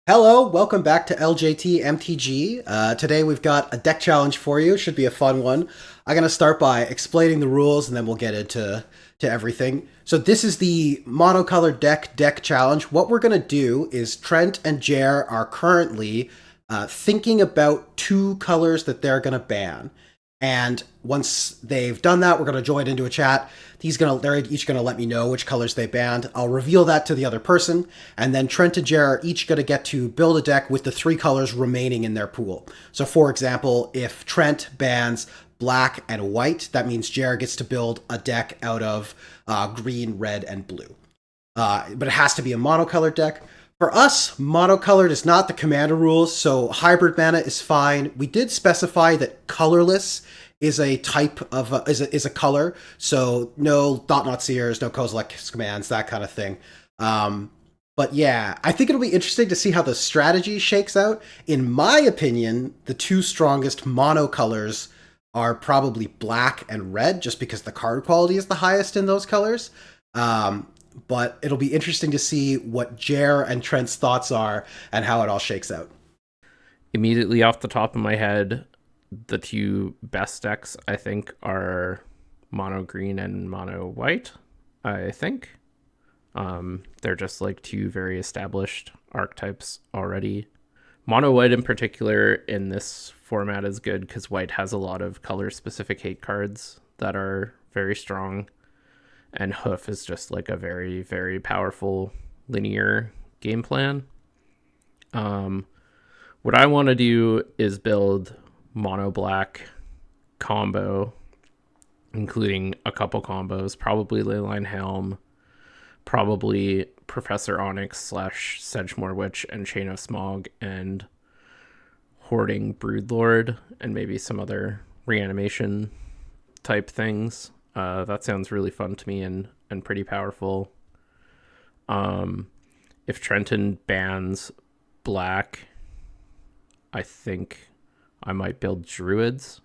Hello, welcome back to LJTMTG. Today we've got a deck challenge for you. Should be a fun one. I'm going to start by explaining the rules and then we'll get into everything. So this is the monocolored deck challenge. What we're going to do is Trent and Jer are currently thinking about two colors that they're going to ban. And once they've done that, we're going to join into a chat. They're each going to let me know which colors they banned. I'll reveal that to the other person, and then Trent and Jer are each going to get to build a deck with the three colors remaining in their pool. So for example, if Trent bans black and white, that means Jer gets to build a deck out of green, red, and blue. But it has to be a monocolored deck. For us, monocolored is not the commander rules, so hybrid mana is fine. We did specify that colorless is a type of is a color, so no Thought-Knot Seers, no Kozilek's commands, that kind of thing. But yeah, I think it'll be interesting to see how the strategy shakes out. In my opinion, the two strongest monocolors are probably black and red, just because the card quality is the highest in those colors. But it'll be interesting to see what Jer and Trent's thoughts are and how it all shakes out. Immediately off the top of my head, the two best decks, I think, are mono green and mono white, I think. They're just like two very established archetypes already. Mono white in particular in this format is good because white has a lot of color-specific hate cards that are very strong. And Hoof is just like a very, very powerful linear game plan. What I want to do is build mono black combo, including a couple combos, probably Leyline Helm, probably Professor Onyx / Sedgemoor Witch and Chain of Smog and Hoarding Broodlord, and maybe some other reanimation type things. That sounds really fun to me and pretty powerful. If Trenton bans black, I think I might build Druids.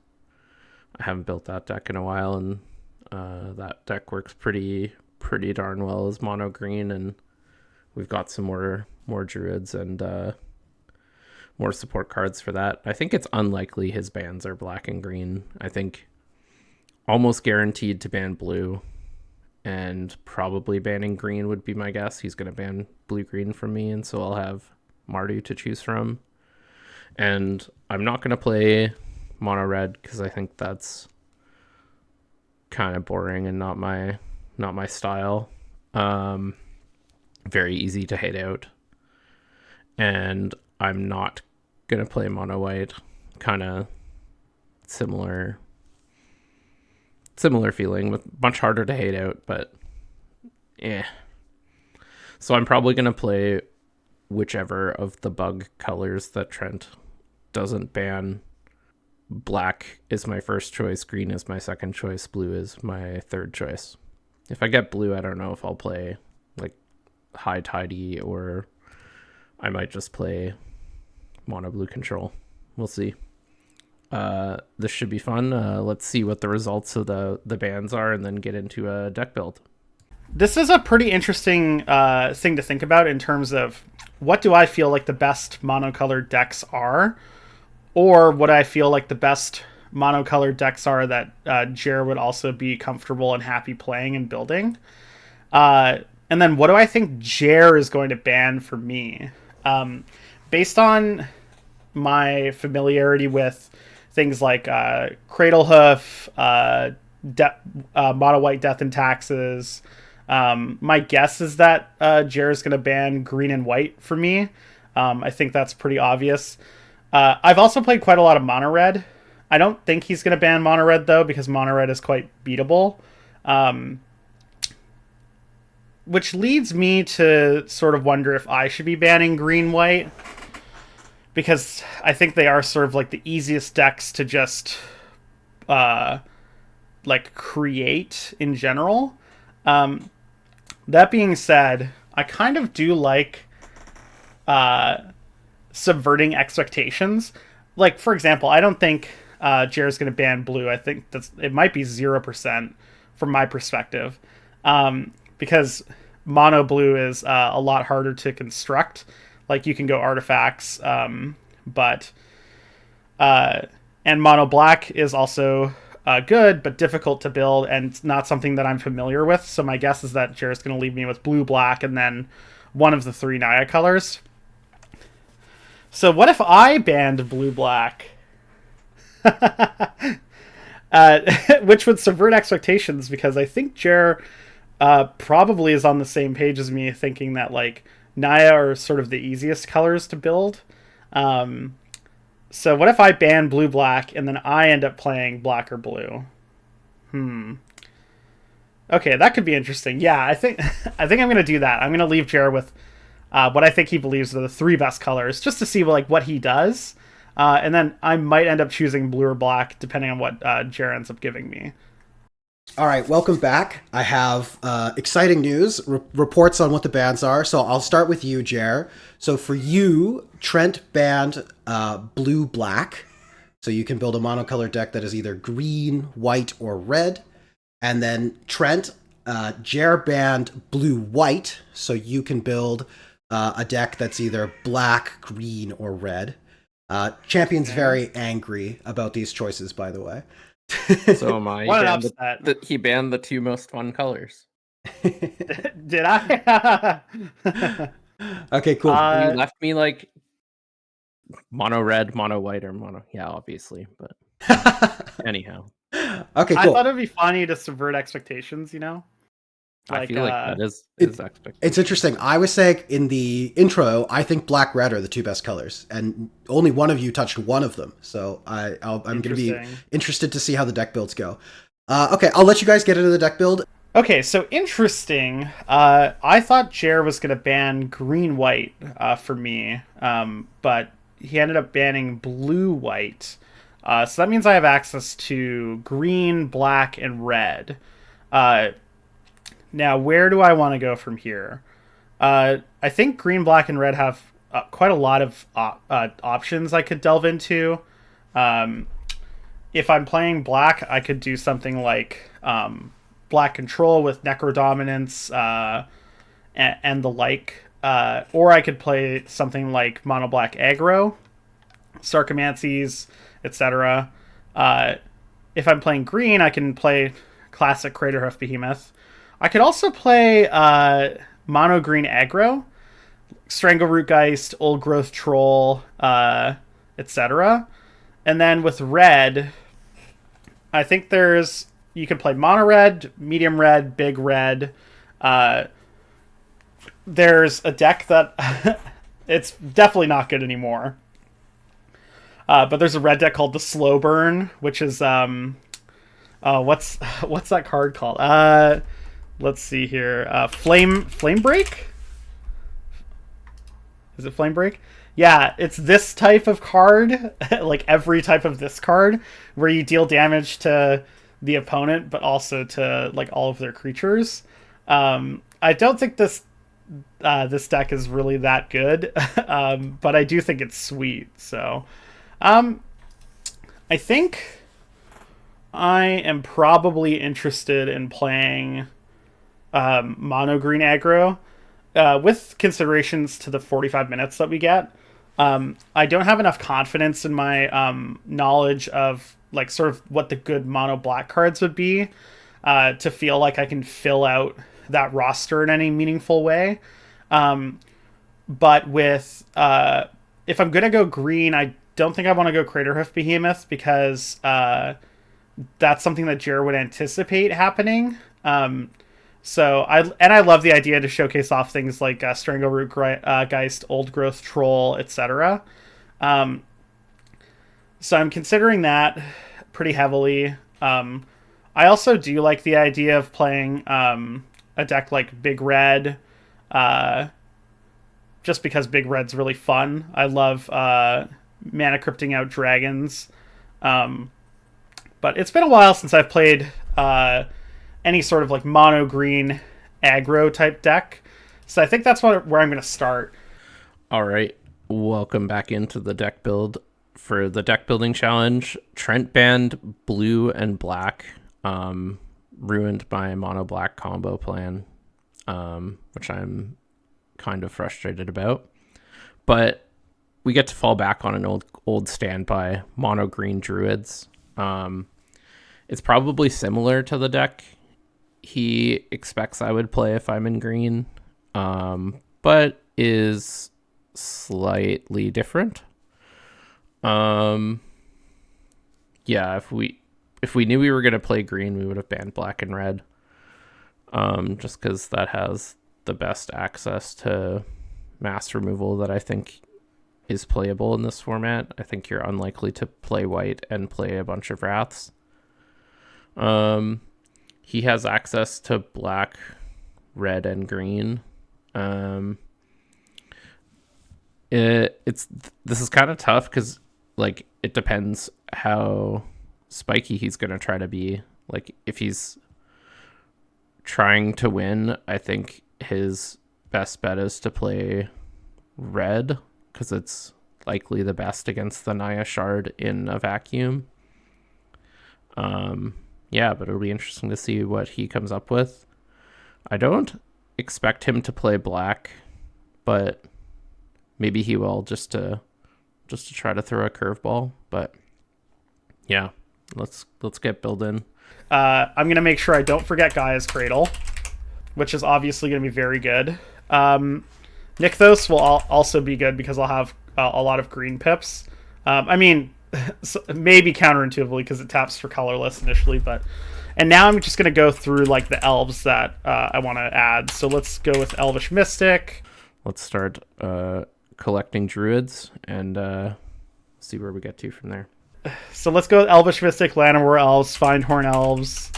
I haven't built that deck in a while, and that deck works pretty darn well as mono green, and we've got some more Druids and more support cards for that. I think it's unlikely his bans are black and green. I think almost guaranteed to ban blue, and probably banning green would be my guess. He's going to ban blue-green from me, and so I'll have Mardu to choose from. And I'm not going to play mono red because I think that's kind of boring and not my style. Very easy to hate out. And I'm not going to play mono white. Kind of similar feeling, with much harder to hate out, but so I'm probably gonna play whichever of the bug colors that Trent doesn't ban. Black is my first choice, green is my second choice, blue is my third choice. If I get blue, I don't know if I'll play like High Tidy, or I might just play mono blue control. We'll see. This should be fun. Let's see what the results of the bans are and then get into a deck build. This is a pretty interesting thing to think about in terms of what do I feel like the best monocolored decks are, or what I feel like the best monocolored decks are that Jer would also be comfortable and happy playing and building. And then what do I think Jer is going to ban for me? Based on my familiarity with things like Cradlehoof, Mono White Death and Taxes. My guess is that Jer is going to ban green and white for me. I think that's pretty obvious. I've also played quite a lot of Mono Red. I don't think he's going to ban Mono Red, though, because Mono Red is quite beatable. Which leads me to sort of wonder if I should be banning green-white, because I think they are sort of like the easiest decks to just like create in general. That being said, I kind of do like subverting expectations. Like, for example, I don't think Jer's going to ban blue. I think it might be 0% from my perspective, because mono blue is a lot harder to construct. Like you can go artifacts, but and mono black is also good, but difficult to build and not something that I'm familiar with. So my guess is that Jared's going to leave me with blue black and then one of the 3 Naya colors. So what if I banned blue black? Which would subvert expectations, because I think Jer probably is on the same page as me, thinking that like Naya are sort of the easiest colors to build. So what if I ban blue black and then I end up playing black or blue? Okay, that could be interesting. Yeah, I think I'm gonna do that. I'm gonna leave Jer with what I think he believes are the 3 best colors, just to see like what he does. And then I might end up choosing blue or black, depending on what Jer ends up giving me. All right, welcome back. I have exciting news, reports on what the bans are. So I'll start with you, Jer. So for you, Trent banned blue-black. So you can build a monocolor deck that is either green, white, or red. And then Trent, Jer banned blue-white. So you can build a deck that's either black, green, or red. Champion's very angry about these choices, by the way. So am I. What an upset. He banned the 2 most fun colors. Did I? Okay, cool. You left me like mono red, mono white, or mono. Yeah, obviously, but anyhow. Okay, cool. I thought it'd be funny to subvert expectations, you know? I feel like that is expectation. It's interesting. I was saying in the intro, I think black, red are the 2 best colors, and only one of you touched one of them. So I'm going to be interested to see how the deck builds go. Okay, I'll let you guys get into the deck build. Okay, so interesting. I thought Jer was going to ban green-white for me, but he ended up banning blue-white. So that means I have access to green, black, and red. Now, where do I want to go from here? I think green, black, and red have quite a lot of options I could delve into. If I'm playing black, I could do something like black control with Necro Dominance and the like. Or I could play something like mono black aggro, Sarcomancies, etc. If I'm playing green, I can play classic Craterhoof Behemoth. I could also play mono green aggro, Strangleroot Geist, Old Growth Troll, etc. And then with red, I think you can play mono red, medium red, big red. There's a deck that it's definitely not good anymore. But there's a red deck called the Slow Burn, which is what's that card called? Let's see here. Flame Break? Is it Flame Break? Yeah, it's this type of card, like every type of this card, where you deal damage to the opponent, but also to like all of their creatures. I don't think this deck is really that good, but I do think it's sweet. So, I think I am probably interested in playing mono green aggro with considerations to the 45 minutes that we get. I don't have enough confidence in my knowledge of like sort of what the good mono black cards would be to feel like I can fill out that roster in any meaningful way. But with if I'm gonna go green, I don't think I want to go Craterhoof Behemoth, because that's something that Jer would anticipate happening. So I love the idea to showcase off things like Strangleroot Geist, Old Growth Troll, etc. So I'm considering that pretty heavily. I also do like the idea of playing a deck like Big Red, just because Big Red's really fun. I love mana crypting out dragons. But it's been a while since I've played any sort of like mono green aggro type deck, so I think that's where I'm going to start. All right, welcome back into the deck build. For the deck building challenge, Trent banned blue and black, ruined my mono black combo plan, which I'm kind of frustrated about. but we get to fall back on an old standby, mono green druids. It's probably similar to the deck he expects I would play if I'm in green, but is slightly different. Yeah, if we knew we were going to play green, we would have banned black and red, just because that has the best access to mass removal that I think is playable in this format. I think you're unlikely to play white and play a bunch of wraths. He has access to black, red, and green. This is kind of tough because like it depends how spiky he's gonna try to be. Like if he's trying to win, I think his best bet is to play red because it's likely the best against the Naya Shard in a vacuum. Yeah, but it'll be interesting to see what he comes up with. I don't expect him to play black, but maybe he will just to try to throw a curveball. But yeah, let's get Build in. I'm gonna make sure I don't forget Gaia's Cradle, which is obviously gonna be very good. Nykthos will also be good because I'll have a lot of green pips. I mean, maybe counterintuitively because it taps for colorless initially, and now I'm just gonna go through like the elves that I want to add. So let's go with Elvish Mystic. Let's start collecting druids and see where we get to from there. So let's go with Elvish Mystic, Llanowar Elves, Spinehorn Elves,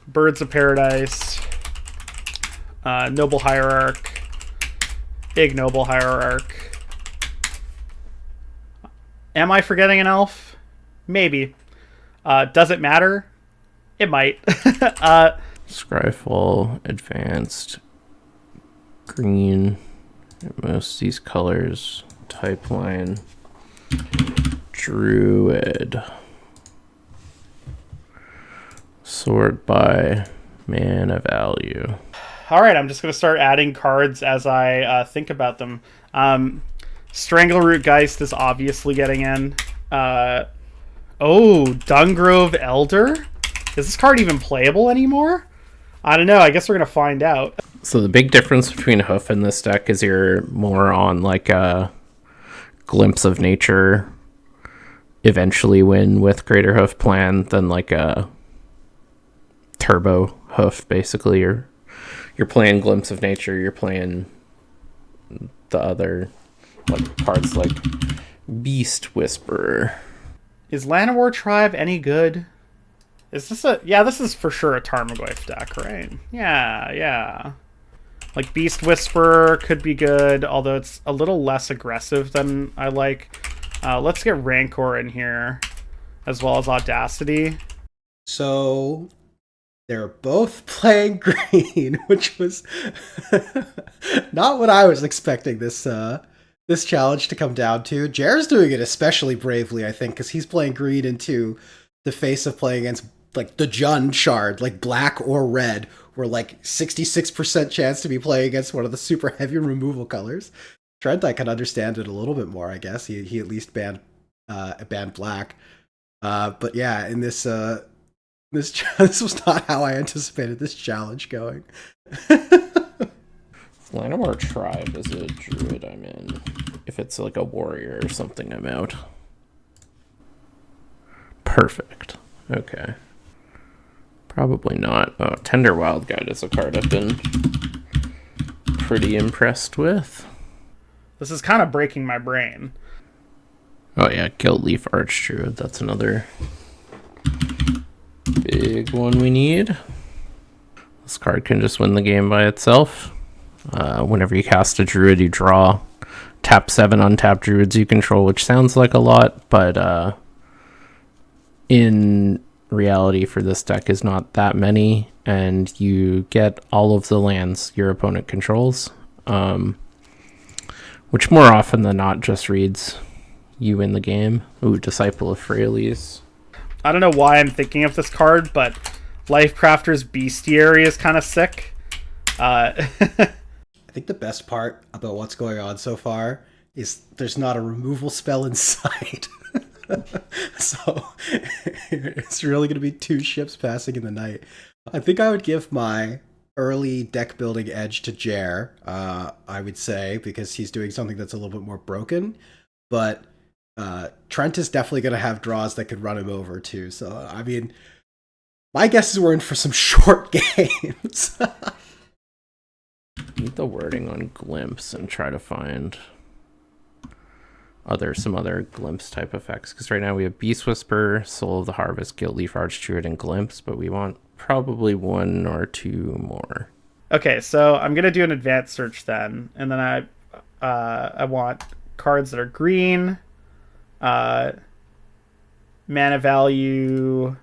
Birds of Paradise, Noble Hierarch, Ignoble Hierarch. Am I forgetting an elf? Maybe. Does it matter? It might. Scryfall, Advanced, Green, most of these colors, Type Line, Druid, sort by mana value. All right, I'm just going to start adding cards as I think about them. Strangleroot Geist is obviously getting in. Dungrove Elder? Is this card even playable anymore? I don't know. I guess we're going to find out. So the big difference between Hoof and this deck is you're more on like a Glimpse of Nature, eventually win with Greater Hoof plan than like a Turbo Hoof. Basically, you're playing Glimpse of Nature, you're playing the other like cards like Beast Whisperer. Is Llanowar Tribe any good? Is this this is for sure a Tarmogoyf deck, right? Yeah. Like Beast Whisperer could be good, although it's a little less aggressive than I like. Let's get Rancor in here, as well as Audacity. So they're both playing green, which was not what I was expecting this challenge to come down to. Jer's doing it especially bravely, I think, because he's playing green into the face of playing against like the Jund Shard, like black or red, were like 66% chance to be playing against one of the super heavy removal colors. Trent, I can understand it a little bit more, I guess. He at least banned black. But yeah, in this this was not how I anticipated this challenge going. Llanowar Tribe is a druid I'm in. If it's like a warrior or something, I'm out. Perfect. Okay. Probably not. Oh, Tender Wild Guide is a card I've been pretty impressed with. This is kind of breaking my brain. Oh yeah, Guildleaf Archdruid. That's another big one we need. This card can just win the game by itself. Whenever you cast a druid, you draw tap 7 untapped druids you control, which sounds like a lot, but in reality for this deck is not that many, and you get all of the lands your opponent controls, which more often than not just reads you in the game. Ooh, Disciple of Freyalise. I don't know why I'm thinking of this card, but Lifecrafter's Bestiary is kind of sick. I think the best part about what's going on so far is there's not a removal spell in sight. So it's really going to be 2 ships passing in the night. I think I would give my early deck building edge to Jer, I would say, because he's doing something that's a little bit more broken. But Trent is definitely going to have draws that could run him over too. So, I mean, my guess is we're in for some short games. Need the wording on glimpse and try to find some other glimpse type effects, because right now we have Beast Whisper, Soul of the Harvest, Guildleaf Archdruid, and Glimpse, but we want probably 1 or 2 more. Okay, so I'm gonna do an advanced search then, and then I want cards that are green, mana value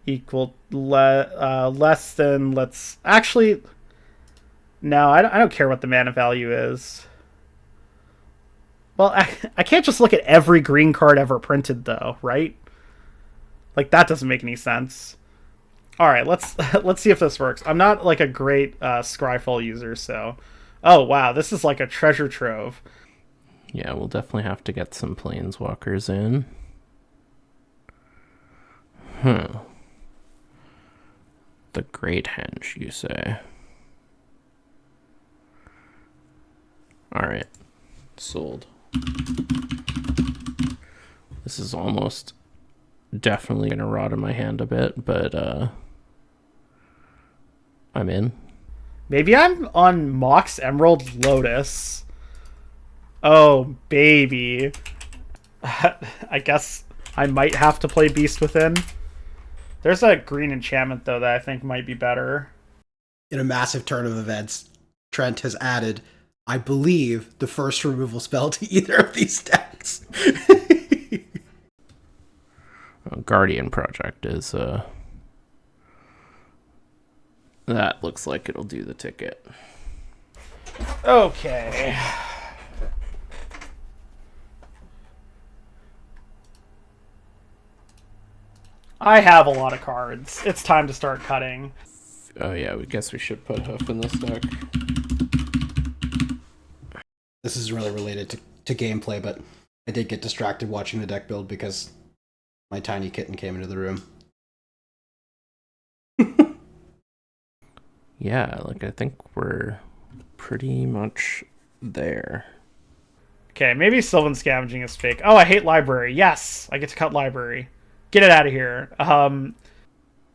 equal less than, let's actually, no, I don't care what the mana value is. Well, I can't just look at every green card ever printed, though, right? Like, that doesn't make any sense. All right, let's see if this works. I'm not, like, a great Scryfall user, so... Oh, wow, this is like a treasure trove. Yeah, we'll definitely have to get some Planeswalkers in. The Great Henge, you say? All right, sold. This is almost definitely gonna rot in my hand a bit, but I'm in. Maybe I'm on Mox Emerald Lotus. Oh, baby. I guess I might have to play Beast Within. There's a green enchantment, though, that I think might be better. In a massive turn of events, Trent has added, I believe, the first removal spell to either of these decks. Guardian Project is that looks like it'll do the ticket. Okay. I have a lot of cards. It's time to start cutting. Oh yeah, we guess we should put Hoof in this deck. This is really related to gameplay, but I did get distracted watching the deck build because my tiny kitten came into the room. Yeah, like I think we're pretty much there. Okay, maybe Sylvan Scavenging is fake. Oh, I hate Library. Yes, I get to cut Library. Get it out of here.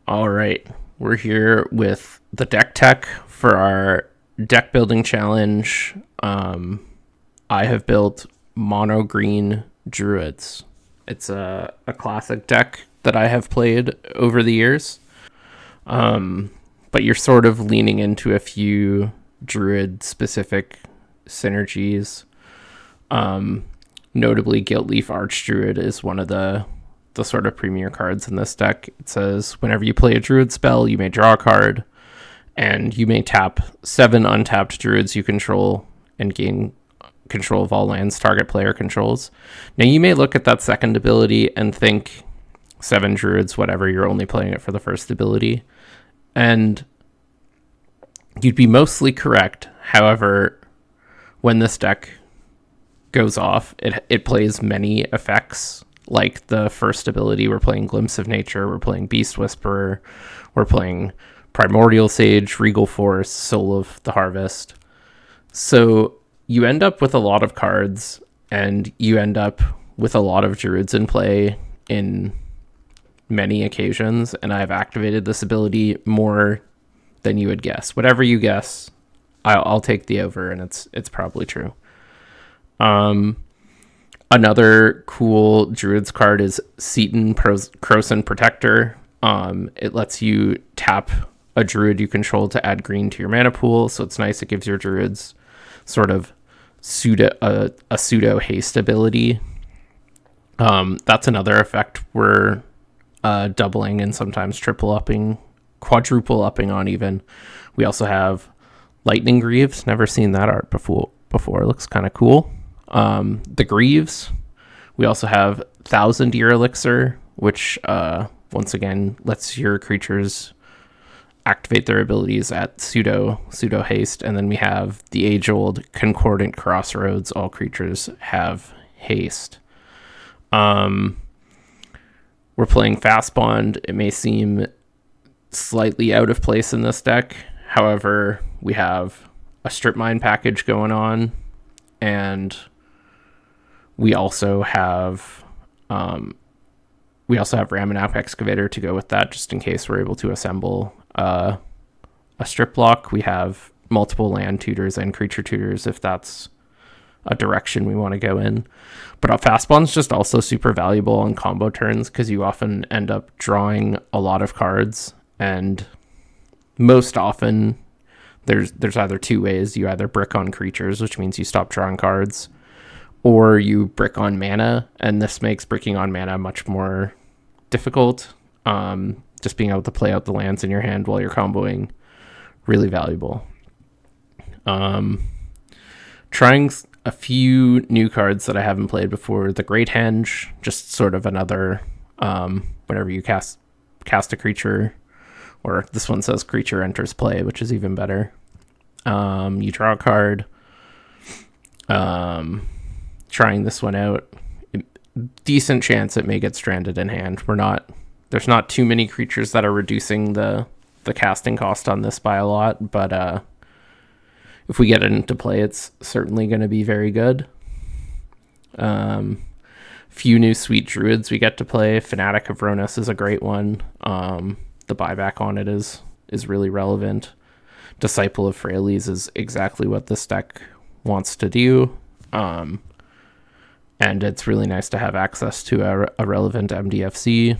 All right, we're here with the deck tech for our deck building challenge. I have built mono green druids. It's a classic deck that I have played over the years. But you're sort of leaning into a few druid specific synergies. Notably, Guildleaf Archdruid is one of the sort of premier cards in this deck. It says whenever you play a druid spell, you may draw a card, and you may tap 7 untapped druids you control and gain control of all lands target player controls. Now, you may look at that second ability and think 7 druids, whatever, you're only playing it for the first ability. And you'd be mostly correct. However, when this deck goes off, it plays many effects. Like the first ability, we're playing Glimpse of Nature, we're playing Beast Whisperer, we're playing Primordial Sage, Regal Force, Soul of the Harvest. So you end up with a lot of cards, and you end up with a lot of druids in play in many occasions, and I've activated this ability more than you would guess. Whatever you guess, I'll take the over, and it's probably true. Another cool druids card is Seaton Croson Protector. It lets you tap a druid you control to add green to your mana pool, so it's nice. It gives your druids sort of a pseudo haste ability. That's another effect we're doubling and sometimes quadruple upping on even. We also have Lightning Greaves. Never seen that art before. It looks kind of cool. The Greaves. We also have 1,000 Year Elixir, which once again lets your creatures activate their abilities at pseudo haste, and then we have the age-old concordant crossroads. All creatures have haste. We're playing Fast Bond. It may seem slightly out of place in this deck. However, we have a strip mine package going on, and we also have Ramanap Excavator to go with that, just in case we're able to assemble a strip block. We have multiple land tutors and creature tutors if that's a direction we want to go in. But Fast Bond's just also super valuable on combo turns because you often end up drawing a lot of cards, and most often there's either two ways. You either brick on creatures, which means you stop drawing cards, or you brick on mana, and this makes bricking on mana much more difficult. Just being able to play out the lands in your hand while you're comboing, really valuable. Trying a few new cards that I haven't played before. The Great Henge, just sort of another, whenever you cast a creature, or this one says creature enters play, which is even better. You draw a card. Trying this one out. Decent chance it may get stranded in hand. There's not too many creatures that are reducing the casting cost on this by a lot, but if we get it into play, it's certainly going to be very good. Few new sweet druids we get to play. Fanatic of Ronus is a great one. The buyback on it is really relevant. Disciple of Frailes is exactly what this deck wants to do. And it's really nice to have access to a relevant MDFC.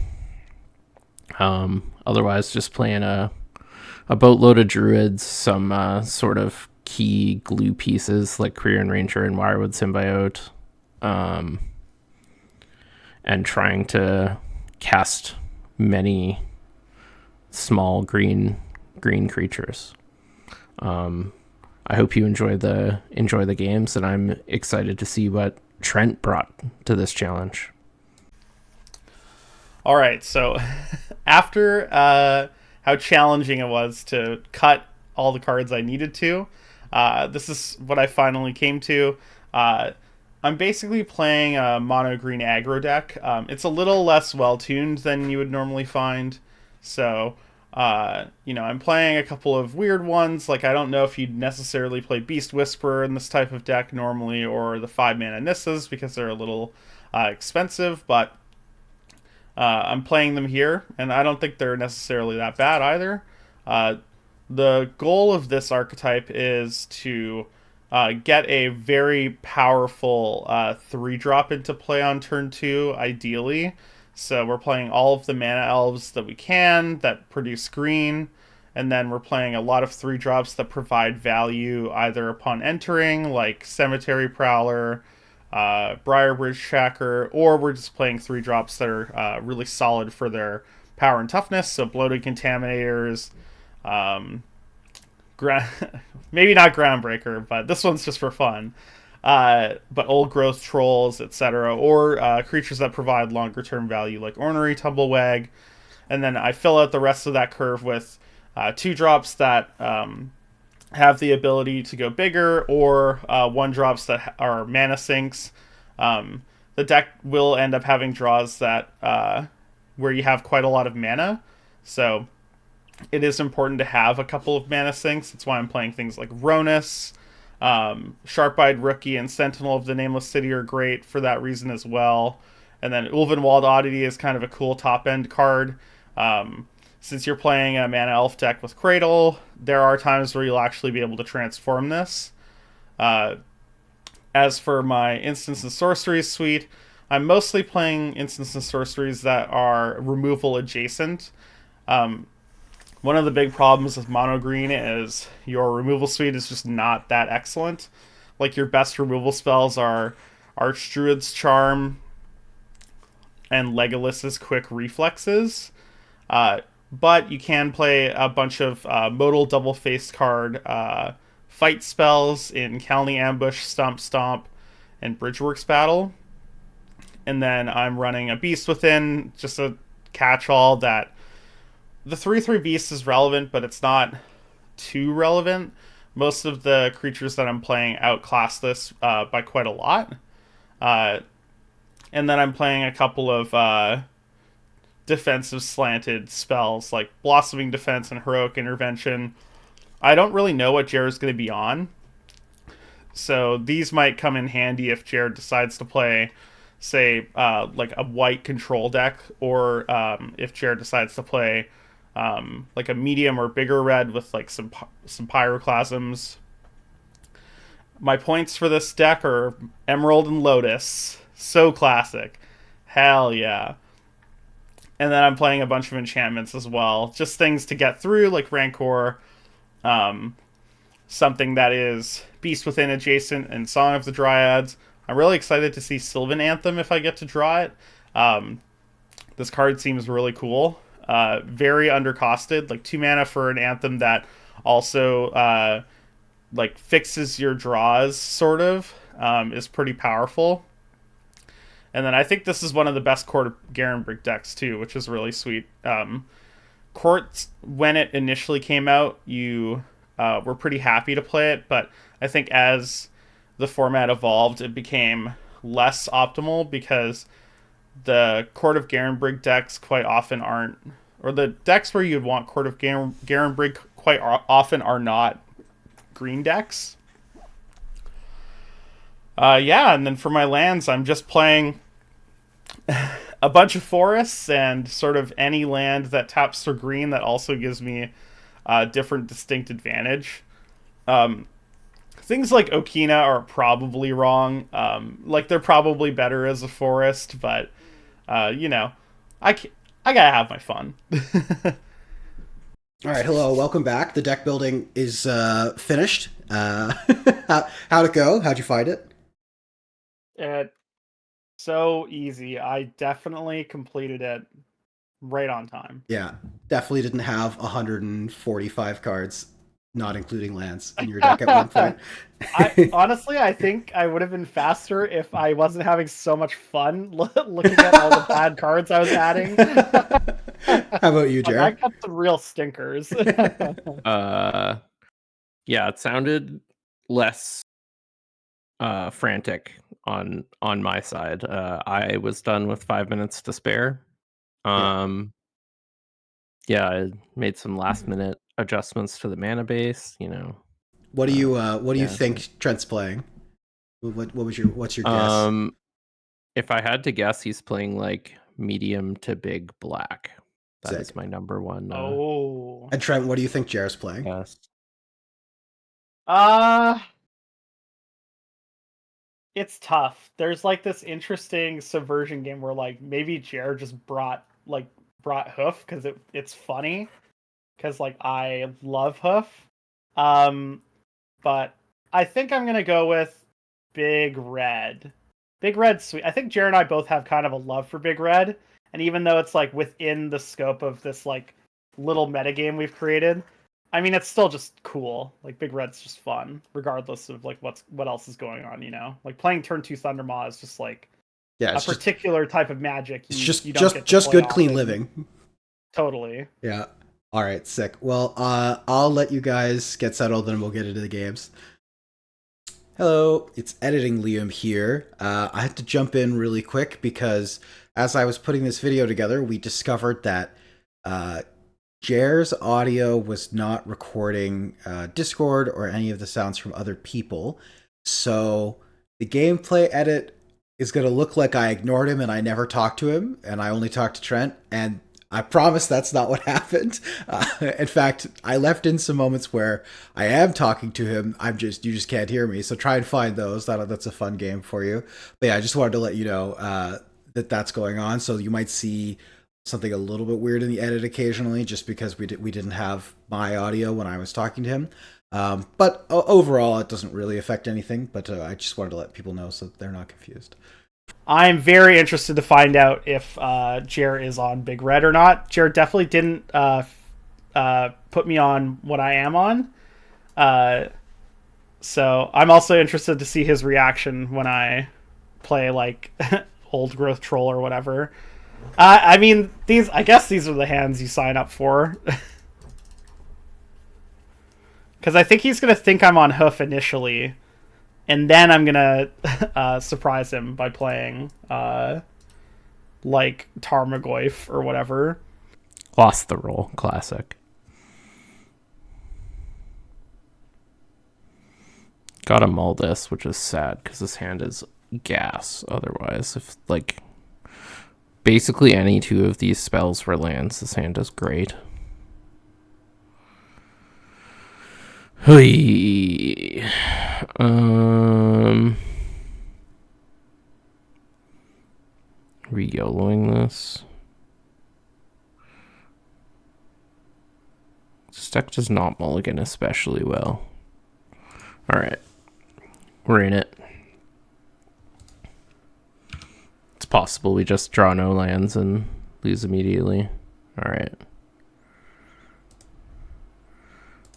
Otherwise, just playing a boatload of druids, some sort of key glue pieces like Korean Ranger and Wirewood Symbiote, and trying to cast many small green creatures. I hope you enjoy the games, and I'm excited to see what Trent brought to this challenge. All right, so after how challenging it was to cut all the cards I needed to, this is what I finally came to. I'm basically playing a mono green aggro deck. It's a little less well tuned than you would normally find, so I'm playing a couple of weird ones. Like, I don't know if you'd necessarily play Beast Whisperer in this type of deck normally, or the 5-mana Nissas, because they're a little expensive, but I'm playing them here, and I don't think they're necessarily that bad either. The goal of this archetype is to get a very powerful 3-drop into play on turn 2, ideally. So we're playing all of the mana elves that we can that produce green, and then we're playing a lot of 3-drops that provide value either upon entering, like Cemetery Prowler, Briarbridge Shacker, or we're just playing 3-drops that are really solid for their power and toughness, so Bloated Contaminators, maybe not Groundbreaker, but this one's just for fun. But Old Growth Trolls, etc., or creatures that provide longer term value like Ornery Tumblewag. And then I fill out the rest of that curve with 2-drops that have the ability to go bigger, or 1-drops that are mana sinks. The deck will end up having draws that where you have quite a lot of mana, so it is important to have a couple of mana sinks. That's why I'm playing things like Ronus. Sharp-Eyed Rookie and Sentinel of the Nameless City are great for that reason as well. And then Ulvenwald Oddity is kind of a cool top-end card. Since you're playing a Mana Elf deck with Cradle, there are times where you'll actually be able to transform this. As for my Instants and Sorceries suite, I'm mostly playing Instants and Sorceries that are removal adjacent. One of the big problems with mono green is your removal suite is just not that excellent. Like, your best removal spells are Archdruid's Charm and Legolas's Quick Reflexes. But you can play a bunch of modal double-faced card fight spells in Calny Ambush, Stomp Stomp, and Bridgeworks Battle. And then I'm running a Beast Within, just a catch-all that the 3/3 beast is relevant, but it's not too relevant. Most of the creatures that I'm playing outclass this by quite a lot. Uh, and then I'm playing a couple of defensive slanted spells like Blossoming Defense and Heroic Intervention. I don't really know what Jer is going to be on, so these might come in handy if Jer decides to play, say, like a white control deck, or if Jer decides to play like a medium or bigger red with like some pyroclasms. My points for this deck are Emerald and Lotus. So classic. Hell yeah. And then I'm playing a bunch of enchantments as well. Just things to get through, like Rancor, something that is Beast Within adjacent, and Song of the Dryads. I'm really excited to see Sylvan Anthem if I get to draw it. This card seems really cool. Very undercosted, like 2 mana for an Anthem that also like fixes your draws, sort of, is pretty powerful. And then I think this is one of the best Court of Garenbrig decks too, which is really sweet. Court, when it initially came out, you were pretty happy to play it, but I think as the format evolved, it became less optimal because the Court of Garenbrig decks quite often aren't, or the decks where you'd want Court of Garenbrig quite often are not green decks. Yeah, and then for my lands, I'm just playing a bunch of forests and sort of any land that taps for green that also gives me a different distinct advantage. Things like Okina are probably wrong. Like, they're probably better as a forest, but, you know, I gotta have my fun. All right, hello, welcome back. The deck building is finished. How'd it go? How'd you find it? So easy. I definitely completed it right on time. Yeah, definitely didn't have 145 cards, not including lands, in your deck at one point. I think I would have been faster if I wasn't having so much fun looking at all the bad cards I was adding. How about you, Jer? I got some real stinkers. Yeah, it sounded less frantic on my side. I was done with 5 minutes to spare. Yeah, I made some last minute adjustments to the mana base. You know, what do you think Trent's playing? What's your guess? If I had to guess, he's playing like medium to big black. That Sick. is my number one. And Trent, what do you think Jer's playing? Guess. It's tough. There's like this interesting subversion game where like maybe Jer just brought Hoof because it's funny, because like I love Hoof. But I think I'm gonna go with Big Red. Big Red's sweet. I think Jer and I both have kind of a love for Big Red, and even though it's like within the scope of this like little metagame we've created, I mean, it's still just cool. Like, Big Red's just fun, regardless of like what else is going on. You know, like playing turn 2 Thundermaw is just like a particular type of magic. It's just good, clean living. Totally. Yeah. All right. Sick. Well, I'll let you guys get settled, and we'll get into the games. Hello, it's Editing Liam here. I had to jump in really quick because as I was putting this video together, we discovered that Jer's audio was not recording Discord or any of the sounds from other people. So the gameplay edit is going to look like I ignored him and I never talked to him and I only talked to Trent. And I promise that's not what happened. In fact, I left in some moments where I am talking to him. You just can't hear me. So try and find those. That's a fun game for you. But yeah, I just wanted to let you know that's going on. So you might see something a little bit weird in the edit occasionally, just because we didn't have my audio when I was talking to him. But overall, it doesn't really affect anything. But I just wanted to let people know so that they're not confused. I'm very interested to find out if Jer is on Big Red or not. Jer definitely didn't put me on what I am on. So I'm also interested to see his reaction when I play like Old Growth Troll or whatever. I mean, I guess these are the hands you sign up for. Because I think he's going to think I'm on hoof initially, and then I'm going to surprise him by playing, like, Tarmogoyf or whatever. Lost the roll. Classic. Gotta mull this, which is sad, because this hand is gas otherwise. If, like, basically any two of these spells were lands, this hand is great. Hui. Re-YOLOing this. This deck does not mulligan especially well. Alright. We're in it. It's possible we just draw no lands and lose immediately. Alright.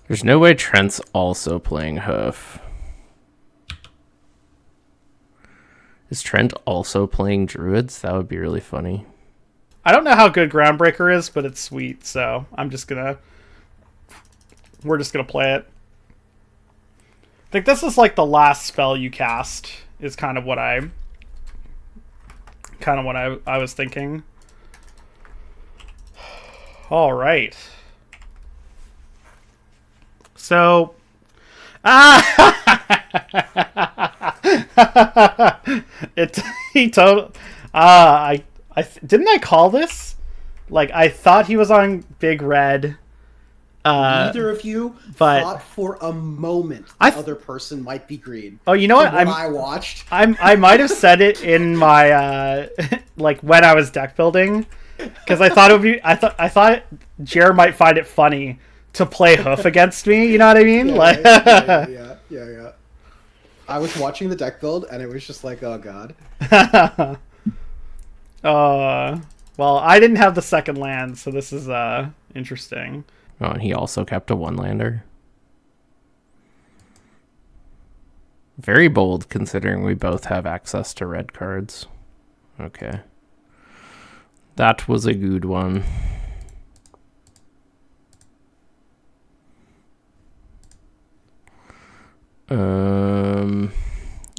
There's no way Trent's also playing hoof. Is Trent also playing druids? That would be really funny. I don't know how good Groundbreaker is, but it's sweet, so we're just gonna play it. I think this is like the last spell you cast, is kind of what I was thinking. All right. So, didn't I call this? Like, I thought he was on big red. Neither of you thought for a moment the other person might be green. Oh, you know what? I watched. I might have said it in my like when I was deck building, because I thought it would be. I thought Jer might find it funny to play hoof against me. You know what I mean? Yeah, yeah. I was watching the deck build, and it was just like, oh god. Well, I didn't have the second land, so this is interesting. Oh, and he also kept a one-lander. Very bold, considering we both have access to red cards. Okay. That was a good one.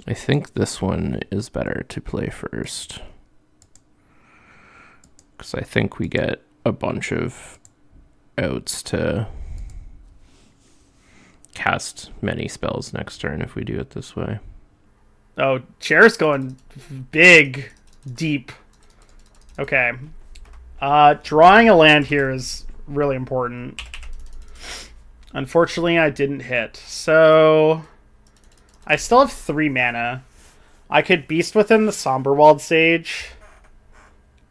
I think this one is better to play first. Because I think we get a bunch of outs to cast many spells next turn if we do it this way. Oh, Jer's going big, deep. Okay. Drawing a land here is really important. Unfortunately, I didn't hit. So, I still have 3 mana. I could Beast Within the Somberwald Sage.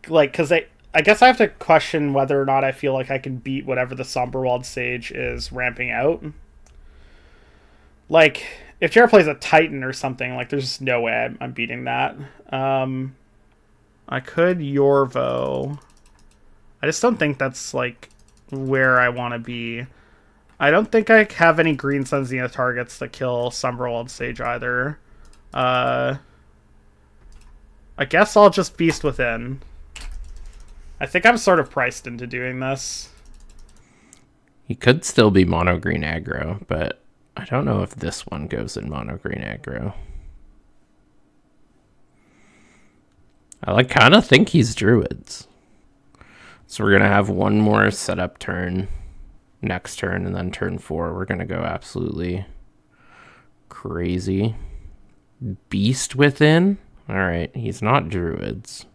Like, because I guess I have to question whether or not I feel like I can beat whatever the Somberwald Sage is ramping out. Like, if Jared plays a Titan or something, like, there's just no way I'm beating that. I could Yorvo. I just don't think that's, like, where I want to be. I don't think I have any Green Sun Zenith targets that kill Somberwald Sage either. I guess I'll just Beast Within. I think I'm sort of priced into doing this. He could still be mono green aggro, but I don't know if this one goes in mono green aggro. I kind of think he's druids. So we're going to have one more setup turn next turn, and then turn 4 we're going to go absolutely crazy. Beast Within? Alright, he's not druids.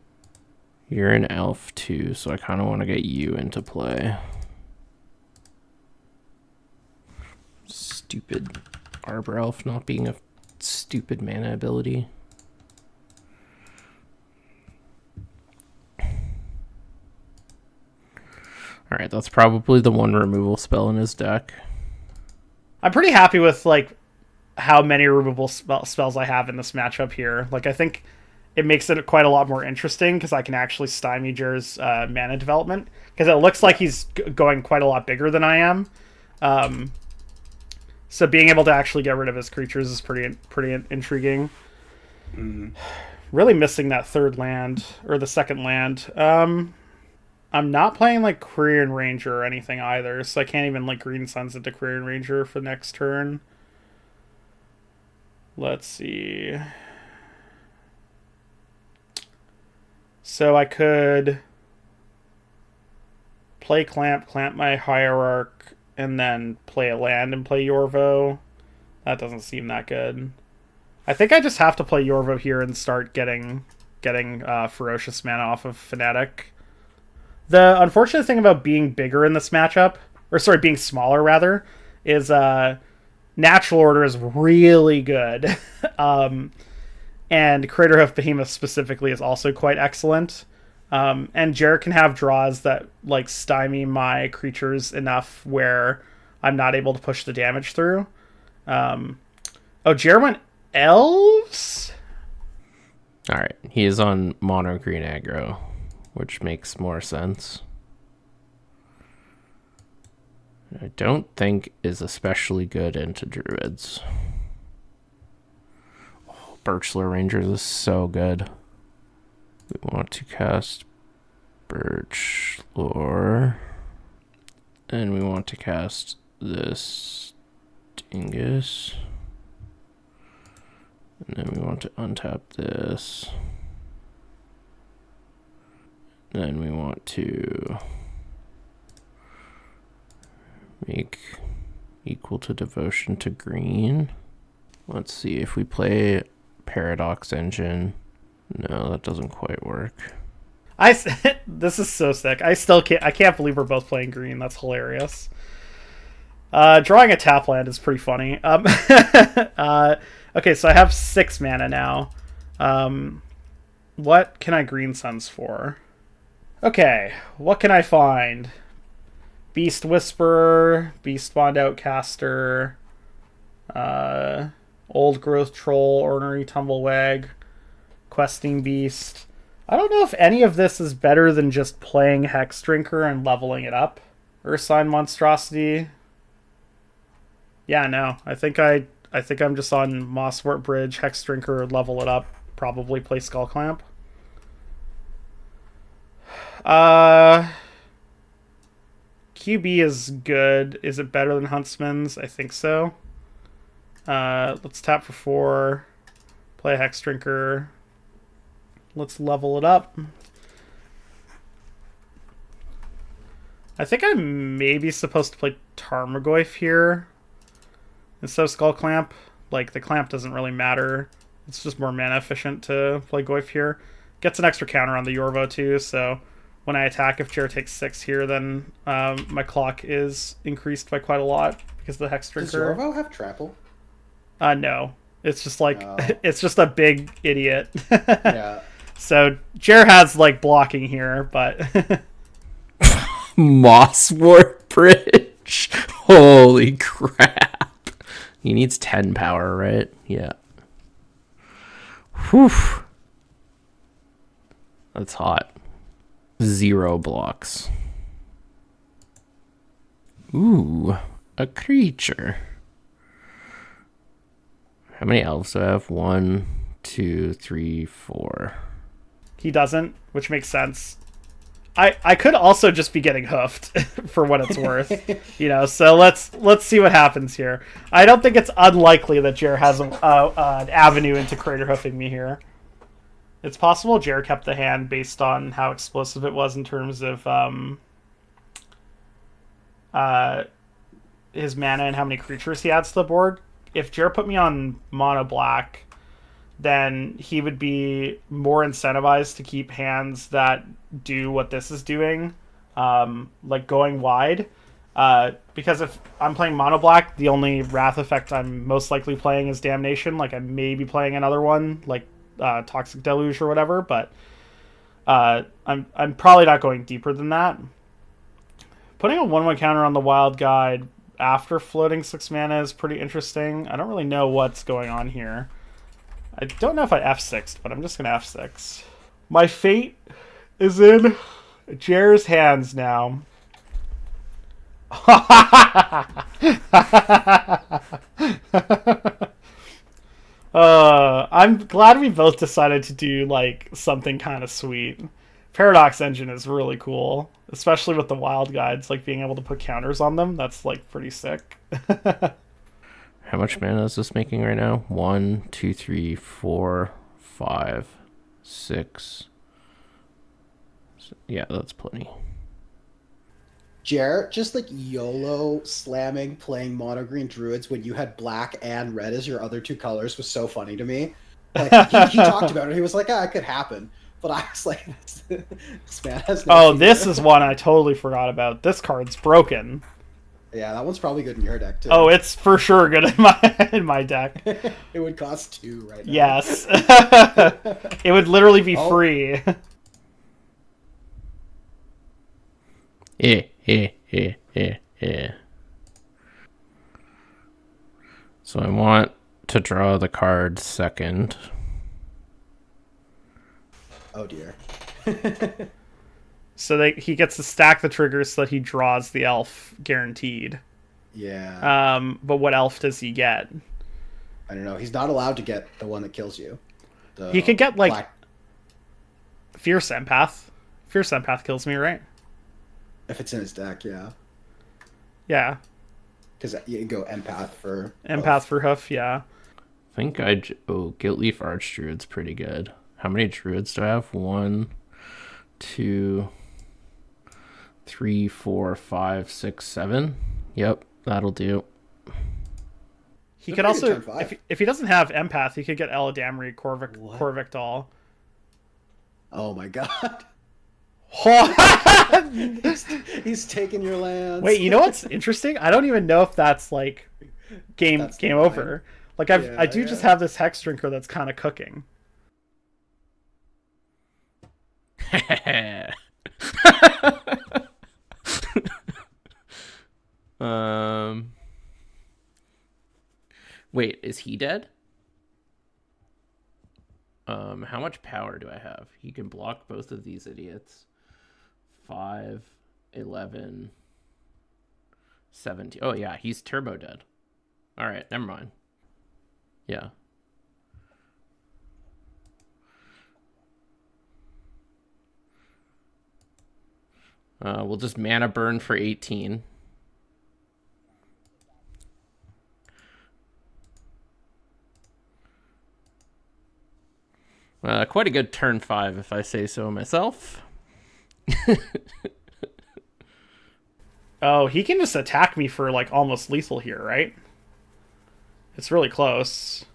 You're an elf too, so I kind of want to get you into play. Stupid Arbor Elf not being a stupid mana ability. Alright, that's probably the one removal spell in his deck. I'm pretty happy with, like, how many removable spells I have in this matchup here. Like, I think it makes it quite a lot more interesting because I can actually stymie Jer's mana development. Because it looks like he's going quite a lot bigger than I am. So being able to actually get rid of his creatures is pretty intriguing. really missing that third land, or the second land. I'm not playing like Korean Ranger or anything either, so I can't even like Green Suns into Korean Ranger for next turn. Let's see. So I could play clamp my Hierarch, and then play a land and play Yorvo. That doesn't seem that good. I think I just have to play Yorvo here and start getting Ferocious Mana off of Fnatic. The unfortunate thing about being bigger in this matchup, or sorry, being smaller rather, is Natural Order is really good. And Craterhoof Behemoth specifically is also quite excellent. And Jer can have draws that like stymie my creatures enough where I'm not able to push the damage through. Oh, Jer went Elves? Alright, he is on mono green aggro, which makes more sense. I don't think is especially good into Druids. Oh, Birchlore Rangers is so good. We want to cast Birchlore. And we want to cast this Dingus. And then we want to untap this. Then we want to make equal to devotion to green. Let's see if we play Paradox Engine. No, that doesn't quite work. This is so sick. I can't believe we're both playing green. That's hilarious. Drawing a tap land is pretty funny. Okay, so I have 6 mana now. What can I Green Suns for? Okay, what can I find? Beast Whisperer, Beast Bond Outcaster, Old Growth Troll, Ornery Tumblewag, Questing Beast. I don't know if any of this is better than just playing Hex Drinker and leveling it up. Ursine Monstrosity. Yeah, no. I think I'm just on Mosswort Bridge, Hex Drinker, level it up, probably play Skull Clamp. QB is good. Is it better than Huntsman's? I think so. Let's tap for 4. Play a Hex Drinker. Let's level it up. I think I may be supposed to play Tarmogoyf here instead of Skull Clamp. Like, the Clamp doesn't really matter. It's just more mana efficient to play Goyf here. Gets an extra counter on the Yorvo too, so when I attack, if Jer takes 6 here, then my clock is increased by quite a lot because of the Hex Drinker. Does Yorvo have trample? No. It's just like, it's just a big idiot. Yeah. So Jer has like blocking here, but Mosswort Bridge. Holy crap. He needs 10 power, right? Yeah. Whew. That's hot. 0 blocks. Ooh, a creature. How many elves do I have? 1, 2, 3, 4. he doesn't, which makes sense. I could also just be getting hoofed for what it's worth, you know. So let's see what happens here. I don't think it's unlikely that Jer has an avenue into crater hoofing me here. It's possible Jer kept the hand based on how explosive it was in terms of his mana and how many creatures he adds to the board. If Jer put me on mono black, then he would be more incentivized to keep hands that do what this is doing, like going wide. Because if I'm playing mono black, the only Wrath effect I'm most likely playing is Damnation. Like, I may be playing another one, like Toxic Deluge or whatever, but I'm probably not going deeper than that. Putting a 1/1 counter on the Wild Guide after floating 6 mana is pretty interesting. I don't really know what's going on here. I don't know if I F6'd, but I'm just going to F6. My fate is in Jer's hands now. I'm glad we both decided to do like something kind of sweet. Paradox Engine is really cool, especially with the wild guides, like being able to put counters on them. That's like pretty sick. How much mana is this making right now? 1, 2, 3, 4, 5, 6. Yeah, that's plenty. Jer, just like YOLO slamming playing mono green druids when you had black and red as your other two colors was so funny to me. Like he talked about it. He was like, it could happen. But I was like, this man has no fear. This is one I totally forgot about. This card's broken. Yeah, that one's probably good in your deck too. Oh, it's for sure good in my deck. It would cost 2 right now. Yes. It would literally be free. Yeah. So I want to draw the card second. Oh dear. So he gets to stack the triggers so that he draws the elf guaranteed. Yeah. But what elf does he get? I don't know. He's not allowed to get the one that kills you. He could get like black... Fierce Empath. Fierce Empath kills me, right? If it's in his deck, yeah. Yeah. Because you can go empath for Empath for hoof, yeah. I think Guiltleaf Archdruid's pretty good. How many druids do I have? 1, 2, 3, 4, 5, 6, 7. Yep, that'll do. He could also, if he doesn't have empath, he could get Eladamri Corvictol. Oh my god. He's taking your lands. Wait, you know what's interesting? I don't even know if that's like game over. Like I do just have this Hex Drinker that's kind of cooking. Wait, is he dead? How much power do I have? He can block both of these idiots. 5, 11, 17. Oh yeah, he's turbo dead. All right, never mind. Yeah. We'll just mana burn for 18. Quite a good turn 5, if I say so myself. Oh, he can just attack me for like almost lethal here, right? It's really close.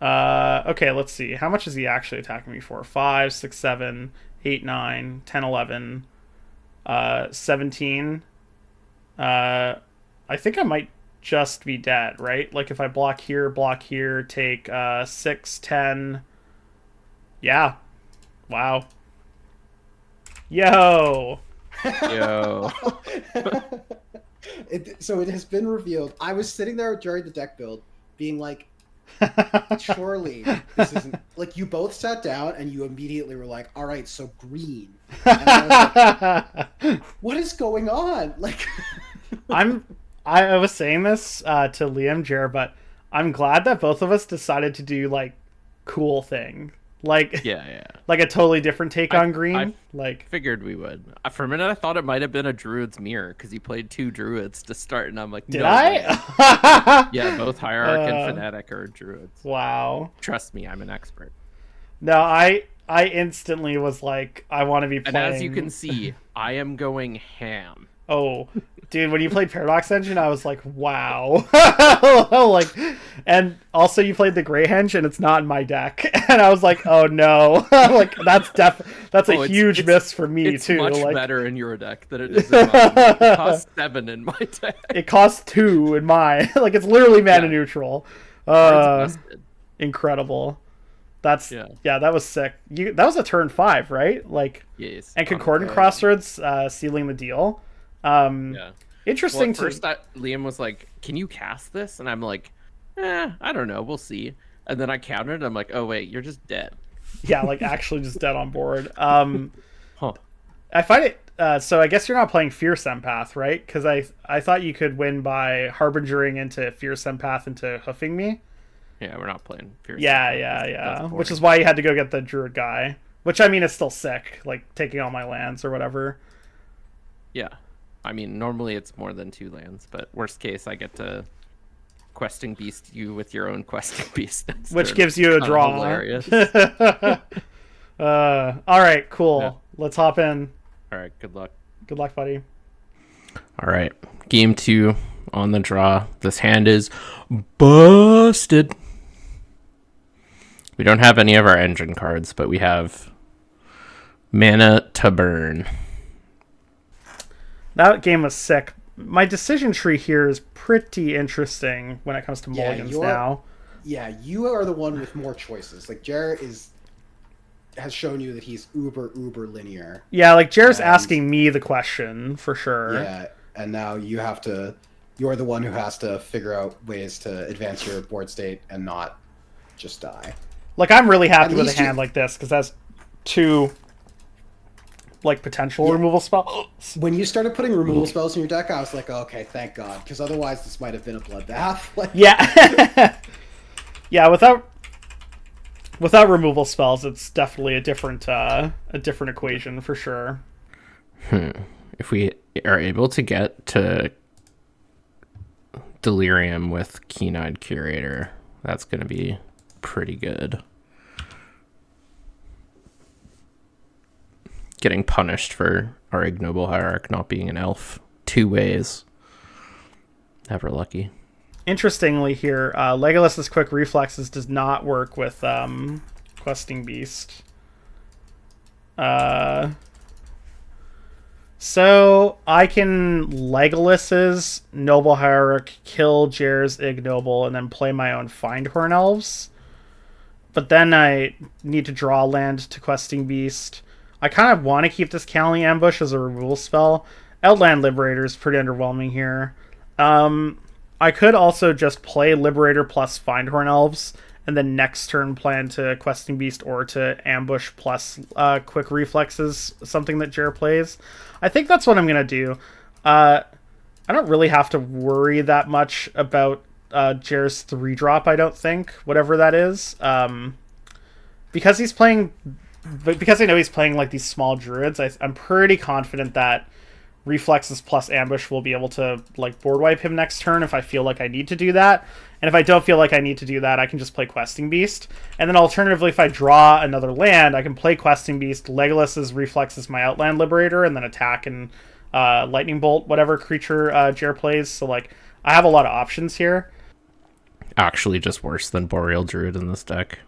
Okay, let's see. How much is he actually attacking me for? 5, 6, 7, 8, 9, 10, 11, 17. I think I might just be dead, right? Like if I block here, take 6, 10. Yeah. Wow. Yo. So it has been revealed. I was sitting there during the deck build being like, surely this isn't... Like, you both sat down and you immediately were like, all right, so green. And I was like, what is going on? Like... I was saying this to Liam, Jer, but I'm glad that both of us decided to do like cool thing. Like like a totally different take on green. I figured we would. For a minute, I thought it might have been a Druid's Mirror because he played 2 Druids to start, and I'm like, did I? Yeah, both Hierarch and Fanatic are Druids. Wow. Trust me, I'm an expert. No, I instantly was like, I want to be playing. And as you can see, I am going ham. Oh, dude, when you played Paradox Engine, I was like, wow. Like, and also you played the Greyhenge, and it's not in my deck, and I was like, oh no. Like that's a huge miss for me it's too. Much like, better in your deck than it is in mine. It costs 7 in my deck. It costs 2 in mine. Like it's literally mana neutral. Incredible. That was sick. That was a turn 5, right? Like, yes. And Concordant Crossroads sealing the deal. Interesting. Well, at first, Liam was like, "Can you cast this?" And I'm like, I don't know. We'll see. And then I countered. And I'm like, "Oh wait, you're just dead." Yeah, like actually just dead on board. I find it. So I guess you're not playing Fierce Empath, right? Because I thought you could win by Harbingering into Fierce Empath into hoofing me. Yeah, we're not playing Fierce. Yeah. Which is why you had to go get the Druid guy. Which, I mean, is still sick. Like, taking all my lands or whatever. Yeah. I mean, normally it's more than 2 lands, but worst case, I get to questing beast you with your own questing beast. Which gives you a draw. Hilarious. Alright, cool. Yeah. Let's hop in. Alright, good luck. Good luck, buddy. Alright, game 2 on the draw. This hand is busted. We don't have any of our engine cards, but we have mana to burn. That game was sick. My decision tree here is pretty interesting when it comes to mulligans now. Yeah, you are the one with more choices. Like, Jer has shown you that he's uber linear. Yeah, like Jer's asking me the question for sure. Yeah, and now you're the one who has to figure out ways to advance your board state and not just die. Like, I'm really happy with a hand like this because that's 2 like potential removal spells. When you started putting removal spells in your deck, I was like, oh, okay, thank God, because otherwise this might have been a bloodbath. Like, yeah, yeah. Without removal spells, it's definitely a different equation for sure. If we are able to get to Delirium with Keen-Eyed Curator, that's going to be pretty good. Getting punished for our Ignoble Hierarch not being an elf 2 ways. Never lucky. Interestingly here, Legolas's quick reflexes does not work with questing beast. So I can Legolas's Noble Hierarch, kill Jer's Ignoble, and then play my own Findhorn Elves. But then I need to draw land to questing beast. I kind of want to keep this Cowling Ambush as a removal spell. Outland Liberator is pretty underwhelming here. I could also just play Liberator plus Findhorn Elves, and then next turn plan to Questing Beast or to Ambush plus Quick Reflexes, something that Jer plays. I think that's what I'm going to do. I don't really have to worry that much about Jer's 3-drop, I don't think, whatever that is. Because he's playing... But because I know he's playing like these small druids, I'm pretty confident that Reflexes plus Ambush will be able to like board wipe him next turn if I feel like I need to do that. And if I don't feel like I need to do that, I can just play Questing Beast. And then alternatively, if I draw another land, I can play Questing Beast, Legolas's Reflexes my Outland Liberator, and then attack and Lightning Bolt whatever creature Jer plays. So like I have a lot of options here. Actually just worse than Boreal Druid in this deck.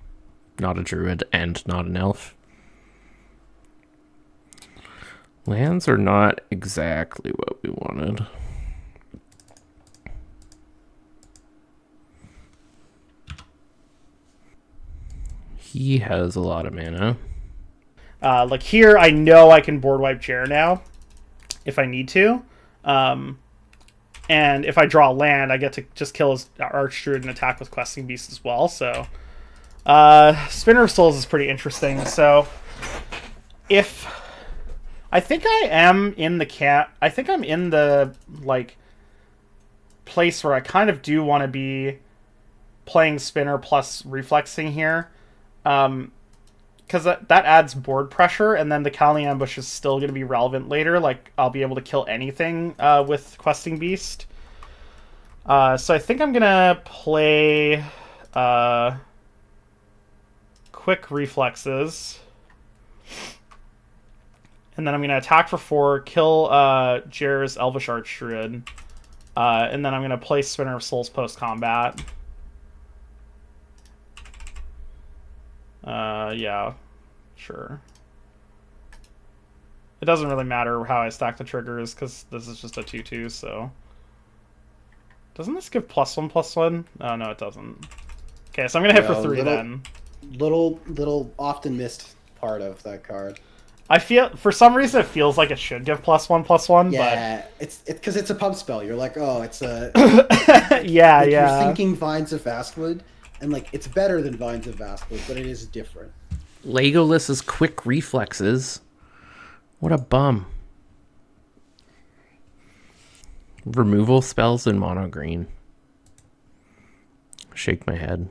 Not a druid and not an elf. Lands are not exactly what we wanted. He has a lot of mana. Like here, I know I can board wipe Jer now if I need to. And if I draw land, I get to just kill his Archdruid and attack with Questing Beast as well. So Spinner of Souls is pretty interesting. So if... I think I am in the I think I'm in the like place where I kind of do want to be playing Spinner plus Reflexing here, because that adds board pressure, and then the Cowling Ambush is still going to be relevant later. Like I'll be able to kill anything with Questing Beast. So I think I'm gonna play Quick Reflexes. And then I'm going to attack for 4, kill Jer's Elvish Archdruid. And then I'm going to play Spinner of Souls post-combat. Yeah, sure. It doesn't really matter how I stack the triggers, because this is just a 2-2, so... Doesn't this give +1/+1? Oh, no, it doesn't. Okay, so I'm going to hit for 3 then. Little often missed part of that card. I feel, for some reason, it feels like it should give +1/+1. Yeah, but... it's because it's a pump spell. You're like, oh, it's a... yeah. You're thinking Vines of Vastwood, and like it's better than Vines of Vastwood, but it is different. Legolas's Quick Reflexes. What a bum. Removal spells in mono green. Shake my head.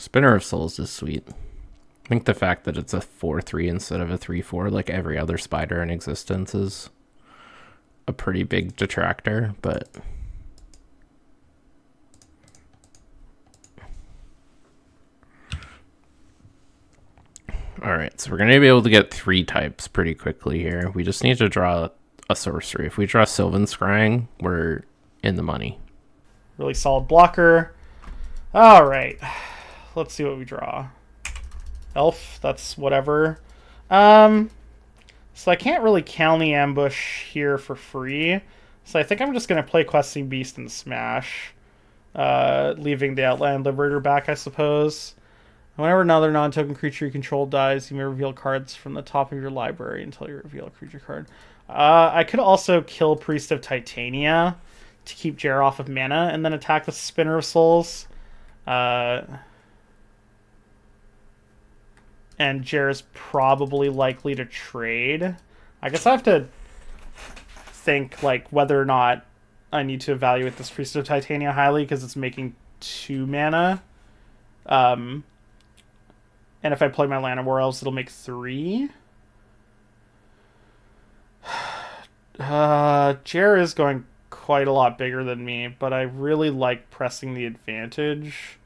Spinner of Souls is sweet. I think the fact that it's a 4-3 instead of a 3-4, like every other spider in existence, is a pretty big detractor, but all right, so we're gonna be able to get 3 types pretty quickly here. We just need to draw a sorcery. If we draw Sylvan Scrying, we're in the money. Really solid blocker. All right, let's see what we draw. Elf, that's whatever. So I can't really County Ambush here for free. So I think I'm just going to play Questing Beast and Smash. Leaving the Outland Liberator back, I suppose. Whenever another non-token creature you control dies, you may reveal cards from the top of your library until you reveal a creature card. I could also kill Priest of Titania to keep Jer off of mana and then attack with Spinner of Souls. And Jer is probably likely to trade. I guess I have to think like whether or not I need to evaluate this Priest of Titania highly because it's making 2 mana. And if I play my Land of War Elves, it'll make 3. Jer is going quite a lot bigger than me, but I really like pressing the advantage.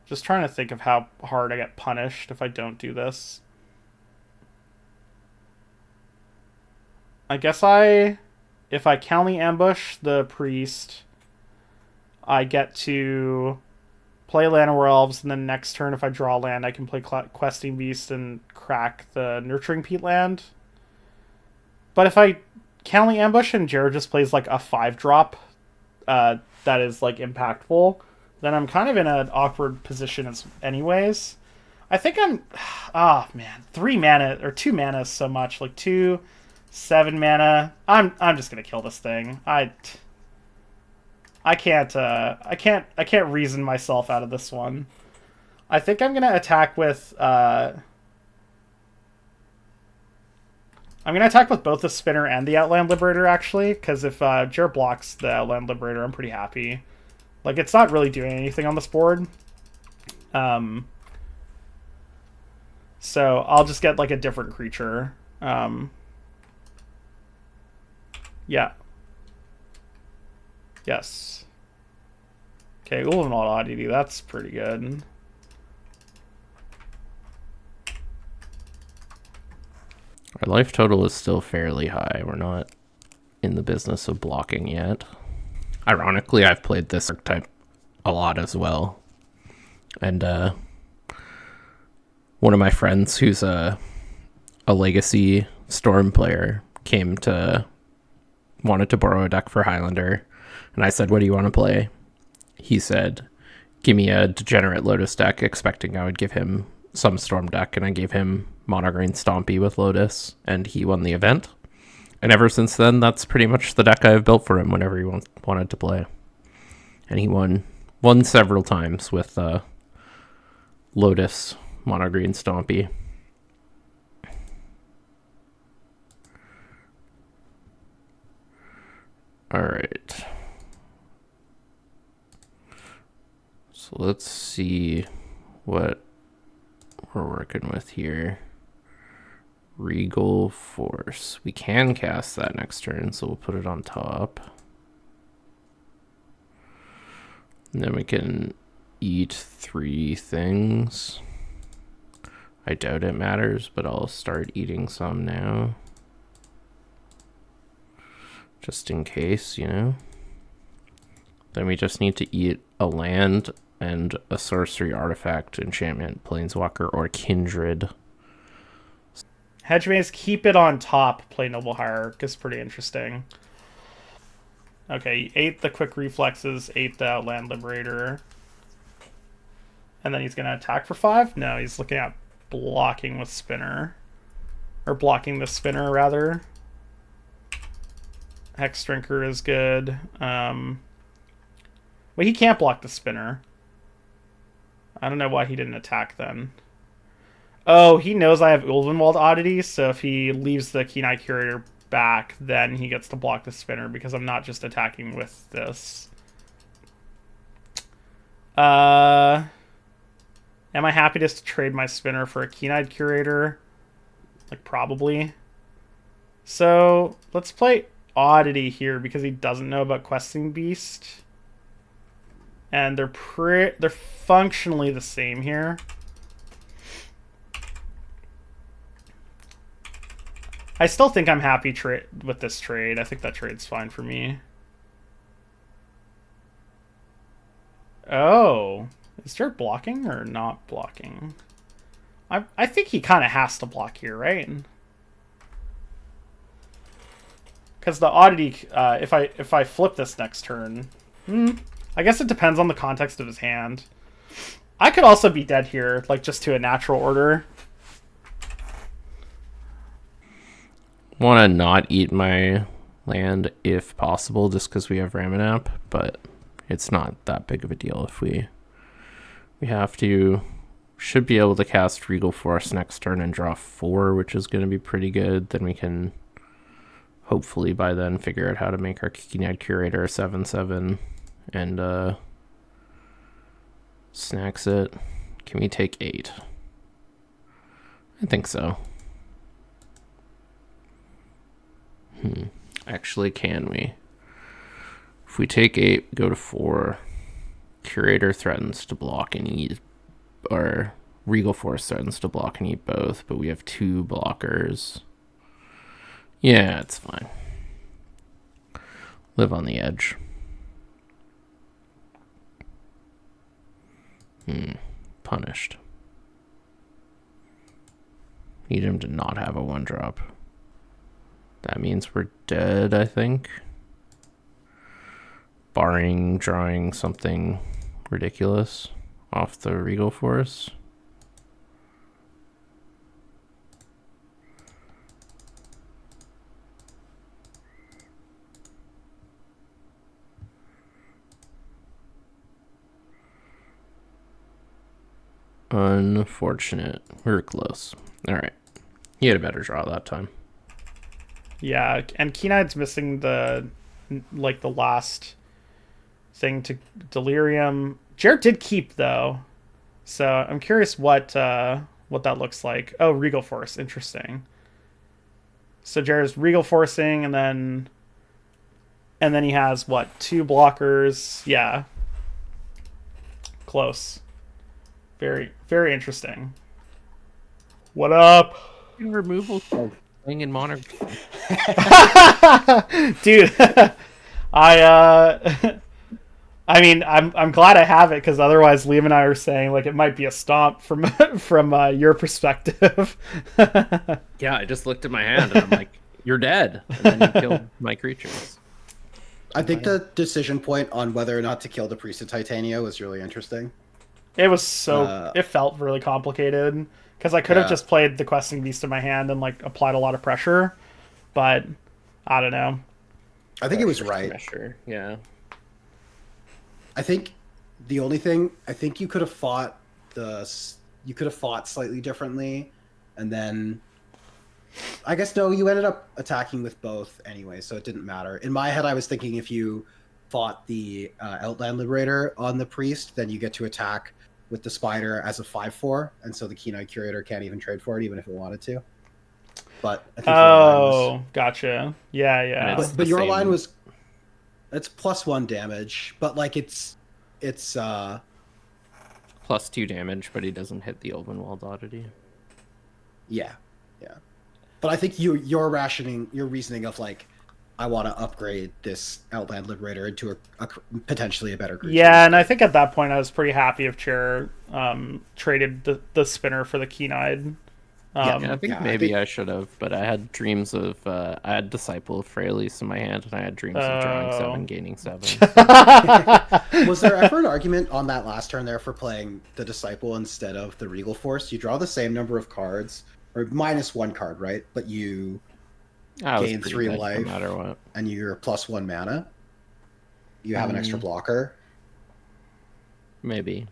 Just trying to think of how hard I get punished if I don't do this. I guess if I County Ambush the Priest, I get to play Land of War Elves, and then next turn if I draw land, I can play Questing Beast and crack the Nurturing Peatland. But if I County Ambush and Jared just plays like a 5-drop that is like impactful, then I'm kind of in an awkward position anyways. I think I'm... Oh, man. 3 mana, or 2 mana is so much. Like 2, 7 mana. I'm just going to kill this thing. I can't reason myself out of this one. I think I'm going to attack with... I'm going to attack with both the Spinner and the Outland Liberator, actually. Because if Jer blocks the Outland Liberator, I'm pretty happy. Like, it's not really doing anything on this board. So I'll just get, like, a different creature. Yeah. Yes. Okay, Ulvenwald Oddity, that's pretty good. Our life total is still fairly high. We're not in the business of blocking yet. Ironically, I've played this archetype a lot as well. And one of my friends who's a legacy Storm player wanted to borrow a deck for Highlander. And I said, what do you want to play? He said, give me a Degenerate Lotus deck, expecting I would give him some Storm deck. And I gave him Mono Green Stompy with Lotus, and he won the event. And ever since then, that's pretty much the deck I've built for him whenever he wanted to play. And he won several times with Lotus, Mono Green Stompy. Alright. So let's see what we're working with here. Regal Force. We can cast that next turn, so we'll put it on top. And then we can eat 3 things. I doubt it matters, but I'll start eating some now. Just in case, you know. Then we just need to eat a land and a sorcery artifact, enchantment, planeswalker, or kindred. Hedgemaze, keep it on top. Play Noble Hierarch is pretty interesting. Okay, he ate the quick reflexes, ate the Outland Liberator. And then he's going to attack for 5? No, he's looking at blocking with Spinner. Or blocking the Spinner, rather. Hex Drinker is good. Well, he can't block the Spinner. I don't know why he didn't attack then. Oh, he knows I have Ulvenwald Oddity, so if he leaves the Keen Eye Curator back, then he gets to block the Spinner, because I'm not just attacking with this. Am I happy just to trade my spinner for a Keen-Eyed Curator? Like, probably. So, let's play Oddity here because he doesn't know about Questing Beast. And they're functionally the same here. I still think I'm happy with this trade. I think that trade's fine for me. Oh, is Jer blocking or not blocking? I think he kind of has to block here, right? Because the Oddity, if I flip this next turn, I guess it depends on the context of his hand. I could also be dead here, like just to a natural order. Want to not eat my land if possible, just because we have Ramanap, but it's not that big of a deal if we have to. Should be able to cast Regal Force next turn and draw 4, which is going to be pretty good. Then we can hopefully by then figure out how to make our Keen-Eyed Curator a 7/7 and snacks it. Can we take 8? I think so. Actually, can we? If we take 8, go to 4, Curator threatens to block and eat, or Regal Force threatens to block and eat both, but we have 2 blockers. Yeah, it's fine. Live on the edge. Punished. Need him to not have a 1-drop. That means we're dead, I think. Barring drawing something ridiculous off the Regal Force. Unfortunate. We were close. Alright. He had a better draw that time. Yeah, and Keen-Eyed's missing the last thing to Delirium. Jer did keep though, so I'm curious what that looks like. Oh, Regal Force, interesting. So Jer's Regal Forcing, and then he has what, 2 blockers? Yeah, close. Very, very interesting. What up? Removal playing in Monarch. Dude, I mean, I'm glad I have it, because otherwise Liam and I are saying like it might be a stomp from your perspective. Yeah, I just looked at my hand and I'm like, "You're dead," and then you killed my creatures. I think the decision point on whether or not to kill the Priest of Titania was really interesting. It was it felt really complicated, because I could have just played the Questing Beast in my hand and like applied a lot of pressure, but I don't know. I think it was right. Pressure, yeah. I think the only thing, I think you could have fought slightly differently, and then I guess no, you ended up attacking with both anyway, so it didn't matter. In my head, I was thinking if you fought the Outland Liberator on the Priest, then you get to attack with the Spider as a 5/4, and so the Keen-Eyed Curator can't even trade for it, even if it wanted to. But I think gotcha. Yeah. But your line was, it's +1 damage, but like it's +2 damage, but he doesn't hit the Ovenwald Oddity. Yeah. But I think your reasoning of like, I want to upgrade this Outland Liberator into a potentially a better creature. Yeah, and I think at that point I was pretty happy if Jer traded the spinner for the Keen-Eyed. I think I should have, but I had dreams of I had Disciple of Freyalise in my hand, and I had dreams of drawing 7, gaining 7. Was there ever an argument on that last turn there for playing the Disciple instead of the Regal Force? You draw the same number of cards, or -1 card, right? But you gain 3 life, no matter what, and you're +1 mana. You have an extra blocker. Maybe.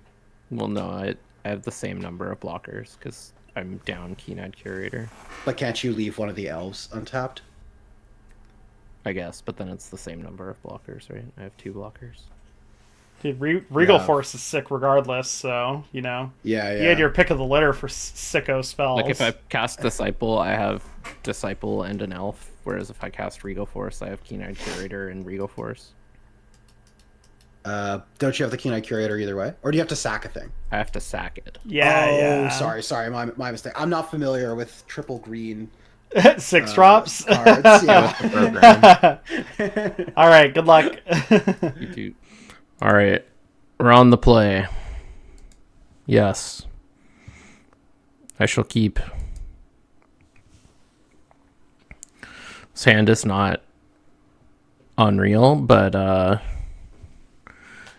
Well, no, I have the same number of blockers because I'm down Keen-Eyed Curator. But can't you leave one of the elves untapped? I guess, but then it's the same number of blockers, right? I have 2 blockers. Dude, Regal Yeah. Force is sick regardless, so, you know. Yeah, You had yeah. your pick of the litter for sicko spells. Like if I cast Disciple, I have Disciple and an Elf, whereas if I cast Regal Force, I have Keen-Eyed Curator and Regal Force. Don't you have the Keen-Eyed Curator either way? Or do you have to sack a thing? I have to sack it. Yeah, Sorry, my mistake. I'm not familiar with triple green Six drops. cards. Yeah. Program. All right, good luck. You too. All right, we're on the play. Yes, I shall keep. This hand is not unreal, but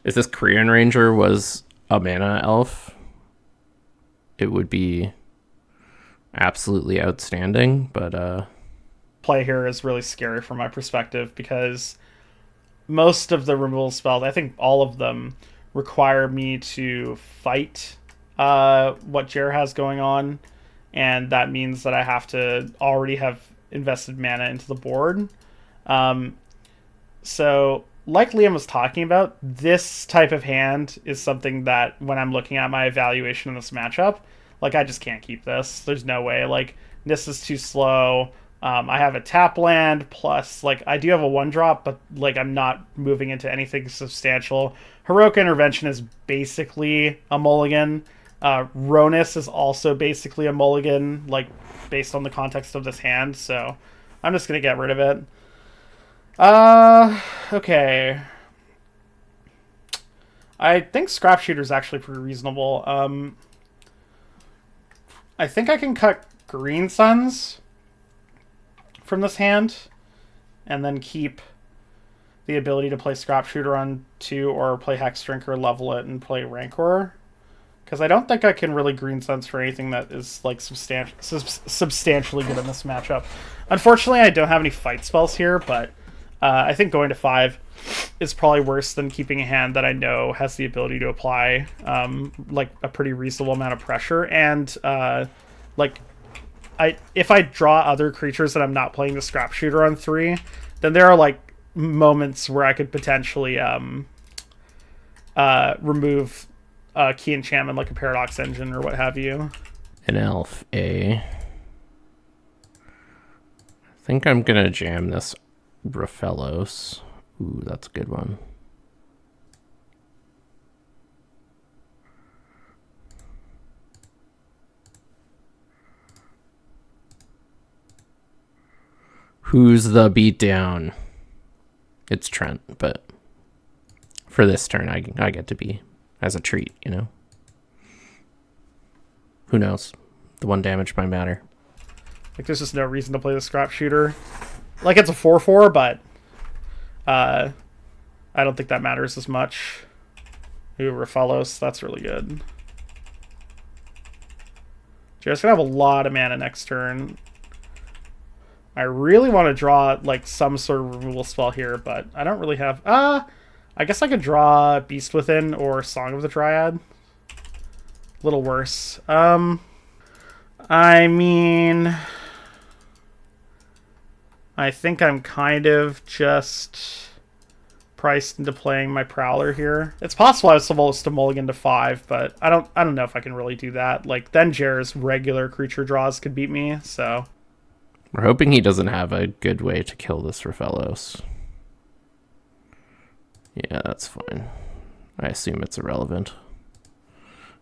if this Korean Ranger was a mana elf, it would be absolutely outstanding. But Play here is really scary from my perspective because most of the removal spells, I think all of them, require me to fight what Jer has going on, and that means that I have to already have invested mana into the board. So, like Liam was talking about, this type of hand is something that when I'm looking at my evaluation in this matchup, like, I just can't keep this. There's no way. Like, this is too slow. I have a tap land, plus, like, I do have a 1-drop, but, like, I'm not moving into anything substantial. Heroic Intervention is basically a mulligan. Ronus is also basically a mulligan, like, based on the context of this hand, so I'm just going to get rid of it. Okay. I think Scrap Shooter is actually pretty reasonable. I think I can cut Green Suns from this hand, and then keep the ability to play Scrap Shooter on 2, or play Hex Drinker, level it, and play Rancor. Because I don't think I can really Green Suns for anything that is like substantially good in this matchup. Unfortunately, I don't have any fight spells here, but I think going to 5 is probably worse than keeping a hand that I know has the ability to apply like a pretty reasonable amount of pressure. And like, if I draw other creatures that I'm not playing the Scrap Shooter on 3, then there are like moments where I could potentially remove key enchantment like a Paradox Engine or what have you. an elf, I think I'm gonna jam this Raphellos. Ooh, that's a good one. Who's the beatdown? It's Trent, but for this turn, I get to be as a treat, you know? Who knows? The 1 damage might matter. Like, there's just no reason to play the Scrap Shooter. Like, it's a 4/4, but I don't think that matters as much. Ooh, Raphellos, that's really good. Jared's gonna have a lot of mana next turn. I really want to draw, like, some sort of removal spell here, but I don't really have... I guess I could draw Beast Within or Song of the Dryad. A little worse. I mean... I think I'm kind of just priced into playing my Prowler here. It's possible I was supposed to mulligan to 5, but I don't know if I can really do that. Like, then Jer's regular creature draws could beat me, so... We're hoping he doesn't have a good way to kill this Raphellos. Yeah, that's fine. I assume it's irrelevant.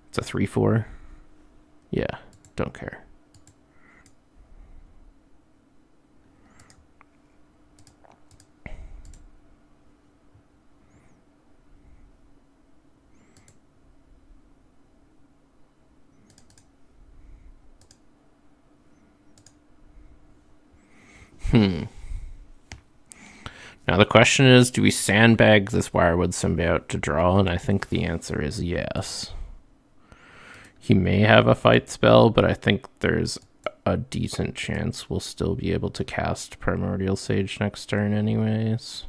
It's a 3/4. Yeah, don't care. Now the question is, do we sandbag this Wirewood Symbiote to draw? And I think the answer is yes. He may have a fight spell, but I think there's a decent chance we'll still be able to cast Primordial Sage next turn anyways.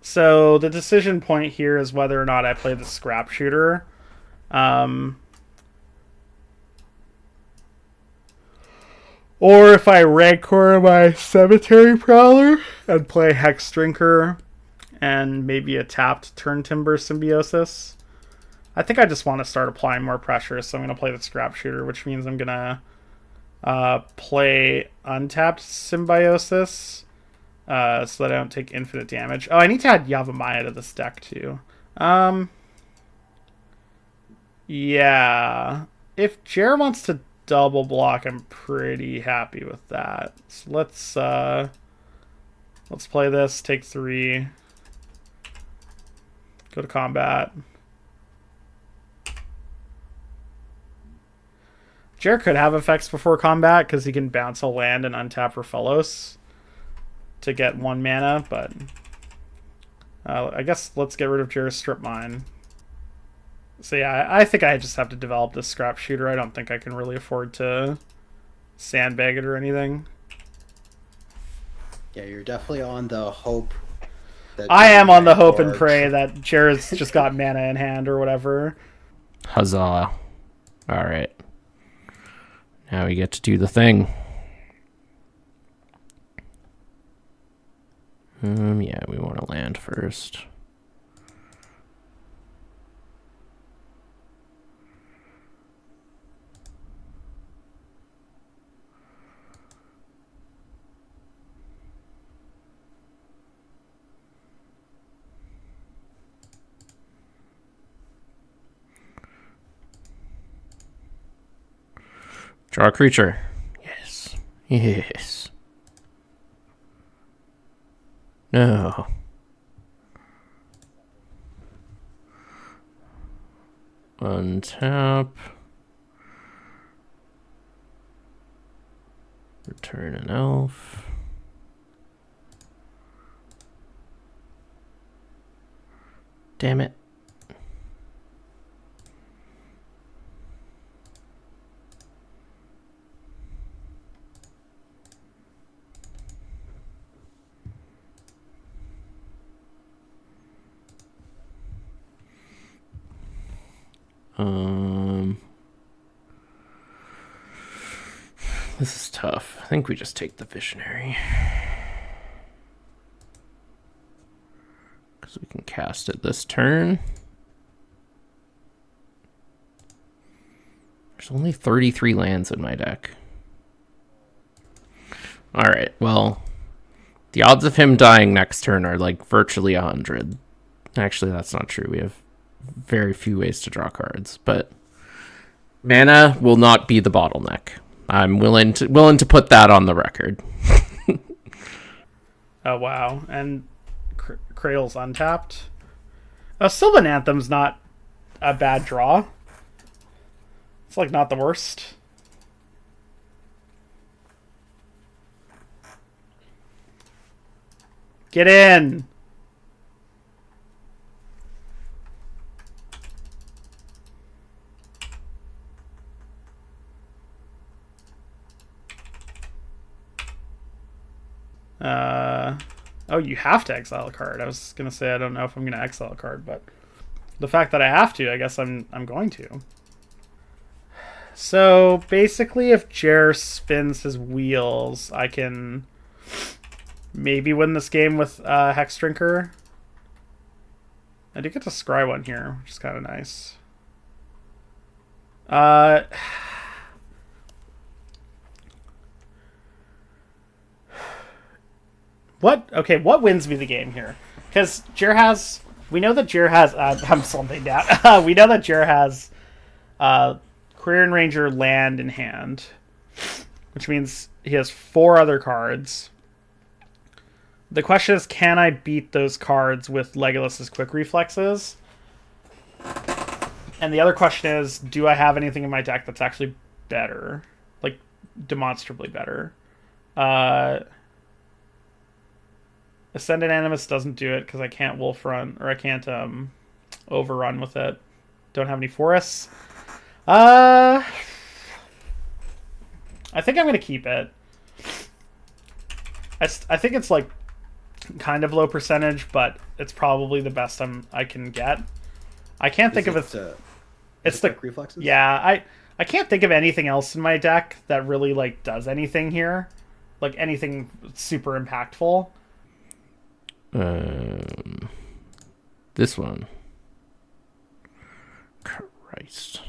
So the decision point here is whether or not I play the Scrap Shooter. Or if I Rancor my Cemetery Prowler and play Hex Drinker and maybe a tapped Turn Timber Symbiosis. I think I just want to start applying more pressure, so I'm going to play the Scrap Shooter, which means I'm going to play untapped Symbiosis so that I don't take infinite damage. Oh, I need to add Yavimaya to this deck, too. Yeah. If Jer wants to double block, I'm pretty happy with that. So let's play this, take 3, go to combat. Jer could have effects before combat because he can bounce a land and untap for Fellows to get 1 mana, but I guess let's get rid of Jer's Strip Mine. So yeah, I think I just have to develop this Scrap Shooter. I don't think I can really afford to sandbag it or anything. Yeah, you're definitely on the hope. I am on the hope and pray that Jer's just got mana in hand or whatever. Huzzah. Alright. Now we get to do the thing. Yeah, we want to land first. Draw a creature. Yes. Yes. No. Untap. Return an elf. Damn it. This is tough. I think we just take the Visionary. Because we can cast it this turn. There's only 33 lands in my deck. Alright, well, the odds of him dying next turn are like virtually 100. Actually, that's not true. We have very few ways to draw cards, but mana will not be the bottleneck. I'm willing to put that on the record. Oh wow, and Cradle's untapped. Sylvan Anthem's not a bad draw. It's like not the worst. Get in. Oh, you have to exile a card. I was gonna say I don't know if I'm gonna exile a card, but the fact that I have to, I guess I'm going to. So basically, if Jer spins his wheels, I can maybe win this game with Hex Drinker. I do get to scry one here, which is kind of nice. What wins me the game here? Because Jer has... We know that Jer has... I'm slowing down. We know that Jer has Career and Ranger land in hand, which means he has 4 other cards. The question is, can I beat those cards with Legolas's Quick Reflexes? And the other question is, do I have anything in my deck that's actually better? Like, demonstrably better. Ascendant Animus doesn't do it because I can't Wolf Run, or I can't Overrun with it. Don't have any forests. I think I'm going to keep it. I think it's like kind of low percentage, but it's probably the best I can get. I can't think of it. It's the reflexes. Yeah, I can't think of anything else in my deck that really like does anything here, like anything super impactful. This one. Christ.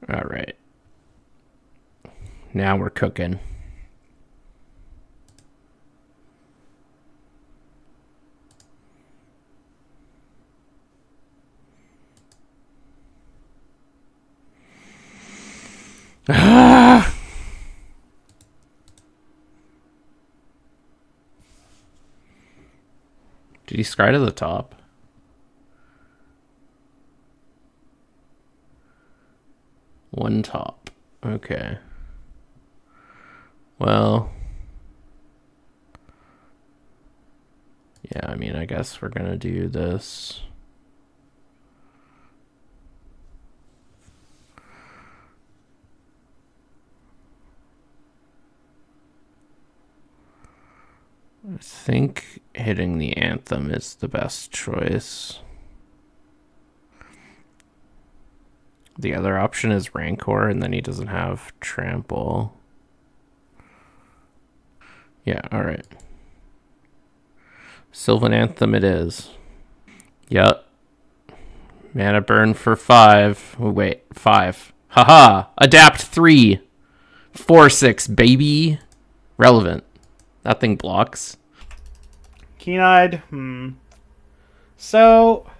All right. Now we're cooking. Did he scry to the top? One top. Okay. Well. Yeah, I mean, I guess we're gonna do this. I think hitting the anthem is the best choice. The other option is Rancor, and then he doesn't have Trample. Yeah, alright. Sylvan Anthem it is. Yep. Mana burn for 5. Oh, wait, 5. Haha! Adapt 3! 4/6, baby! Relevant. That thing blocks. Keen-eyed. So,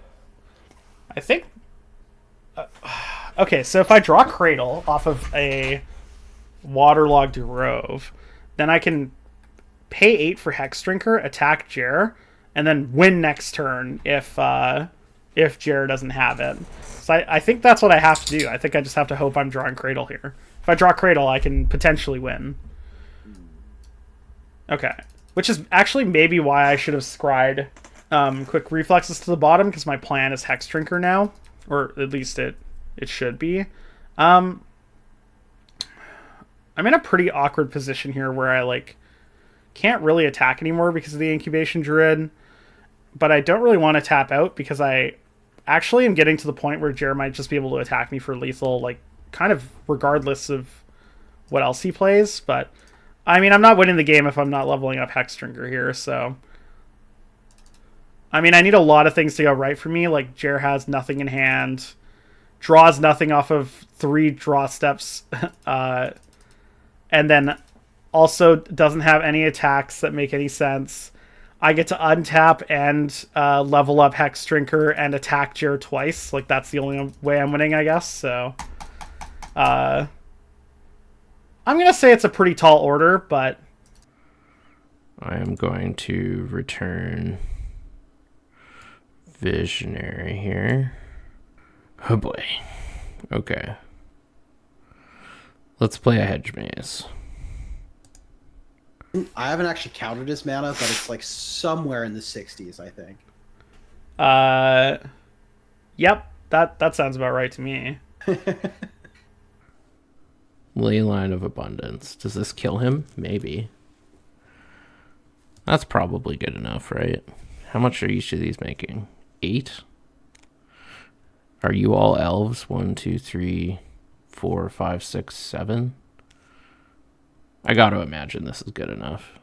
I think... okay, so if I draw Cradle off of a Waterlogged Grove, then I can pay 8 for Hexdrinker, attack Jer, and then win next turn if Jer doesn't have it. So I think that's what I have to do. I think I just have to hope I'm drawing Cradle here. If I draw Cradle, I can potentially win. Okay. Which is actually maybe why I should have scried Quick Reflexes to the bottom, because my plan is Hexdrinker now. Or at least it should be. I'm in a pretty awkward position here where I can't really attack anymore because of the Incubation Druid. But I don't really want to tap out because I actually am getting to the point where Jer might just be able to attack me for lethal, kind of regardless of what else he plays. But I mean, I'm not winning the game if I'm not leveling up Hexdrinker here, so... I mean, I need a lot of things to go right for me, like Jer has nothing in hand, draws nothing off of 3 draw steps, and then also doesn't have any attacks that make any sense. I get to untap and level up Hexdrinker and attack Jer twice. That's the only way I'm winning, I guess, so... I'm going to say it's a pretty tall order, but... I am going to return Visionary here. Oh boy. Okay. Let's play a Hedge Maze. I haven't actually counted his mana, but it's somewhere in the 60s, I think. Yep, that sounds about right to me. Leyline of Abundance. Does this kill him? Maybe. That's probably good enough, right? How much are each of these making? 8? Are you all elves? 1, 2, 3, 4, 5, 6, 7? I gotta imagine this is good enough.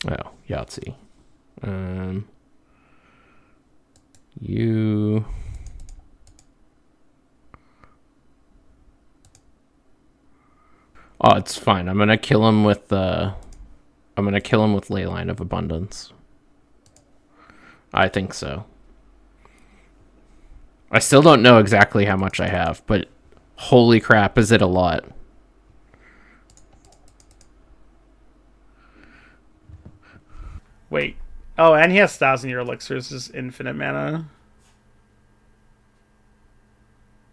Oh, Yahtzee. You... Oh, it's fine. I'm gonna kill him with Leyline of Abundance. I think so. I still don't know exactly how much I have, but holy crap, is it a lot. Wait. Oh, and he has 1,000-year elixirs, just infinite mana.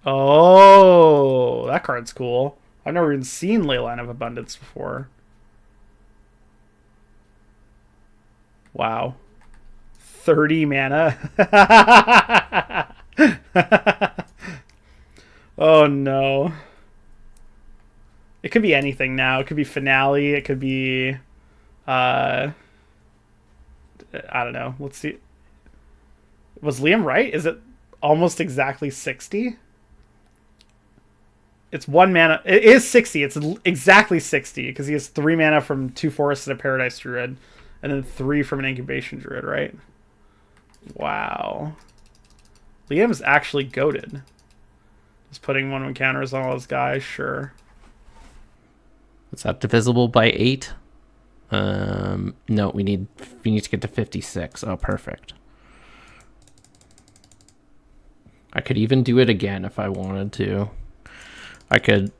Oh, that card's cool. I've never even seen Leyline of Abundance before. Wow. 30 mana. Oh no. It could be anything now. It could be Finale. It could be I don't know. Let's see. Was Liam right? Is it almost exactly 60? It's 1 mana. It is 60. It's exactly 60 because he has 3 mana from 2 forests and a Paradise Druid, and then 3 from an Incubation Druid, right? Wow. Liam is actually goated. Just putting 1/1 counters on all his guys, sure. Is that divisible by 8? No, we need to get to 56. Oh, perfect. I could even do it again if I wanted to. I could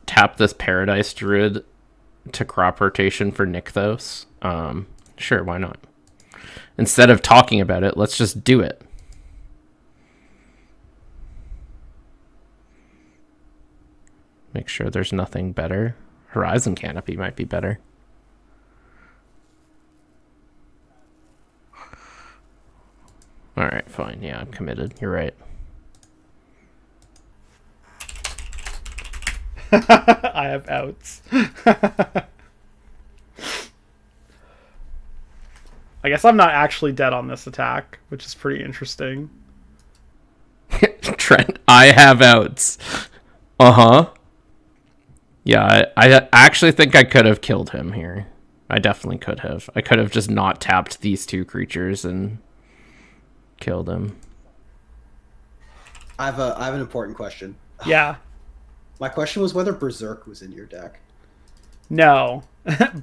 tap this Paradise Druid to crop rotation for Nykthos. Sure, why not? Instead of talking about it, let's just do it. Make sure there's nothing better. Horizon Canopy might be better. Alright, fine. Yeah, I'm committed. You're right. I have outs. I guess I'm not actually dead on this attack, which is pretty interesting. Trent, I have outs. Uh-huh. Yeah, I actually think I could have killed him here. I definitely could have. I could have just not tapped these 2 creatures and killed him. I have an important question. Yeah. My question was whether Berserk was in your deck. No.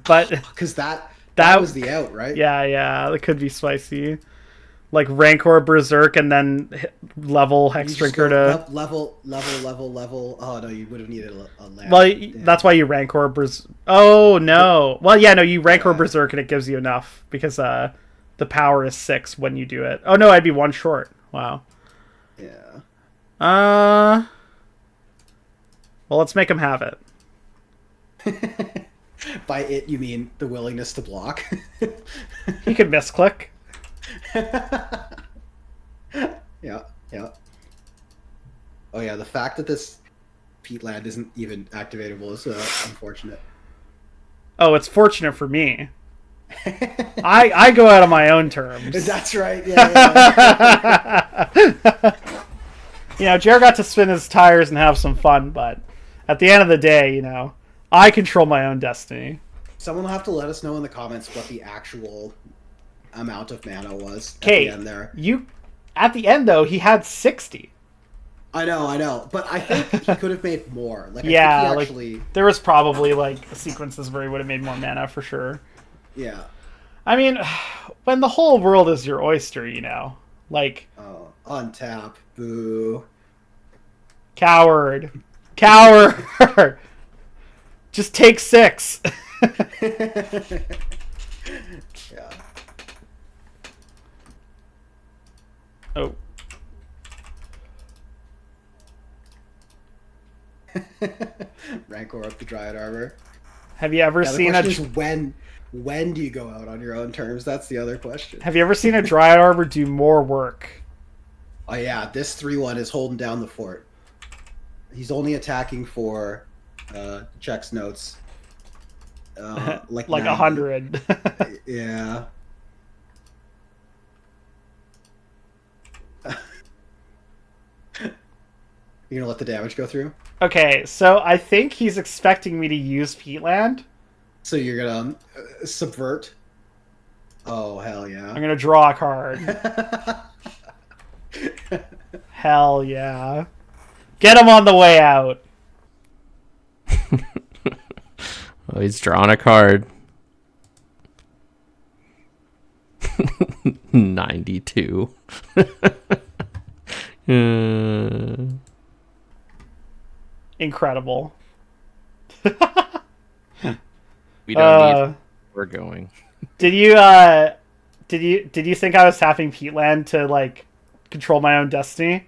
But because that was the out, right? Yeah, that could be spicy. Like Rancor, Berserk, and then level Hex Drinker to level. Oh no, you would have needed a land. Well, that's why you Rancor Berserk. Oh no. Well, yeah, no, you Rancor Berserk and it gives you enough because the power is 6 when you do it. Oh no, I'd be 1 short. Wow. Yeah. Well, let's make him have it. By it, you mean the willingness to block? He could misclick. Yeah. Oh yeah, the fact that this Peatland isn't even activatable is unfortunate. Oh, it's fortunate for me. I go out on my own terms. That's right. Yeah. You know, Jer got to spin his tires and have some fun, but at the end of the day, you know, I control my own destiny. Someone will have to let us know in the comments what the actual amount of mana was at the end there. At the end, though, he had 60. I know, but I think he could have made more. Like, yeah, I think he actually... like, there was probably like sequences where he would have made more mana for sure. Yeah. I mean, when the whole world is your oyster, you know, like... Oh, untap. Boo. Coward. Just take 6. Yeah. Oh. Rancor up the Dryad Arbor. Have you ever seen a... Is when do you go out on your own terms? That's the other question. Have you ever seen a Dryad Arbor do more work? Oh yeah, this 3/1 is holding down the fort. He's only attacking for checks notes. Like 100. Yeah. You gonna let the damage go through? Okay, so I think he's expecting me to use Peatland. So you're gonna subvert? Oh hell yeah! I'm gonna draw a card. Hell yeah! Get him on the way out. Oh, he's drawn a card. 92. Incredible. We don't need. We're going. Did you think I was tapping Peatland to like control my own destiny?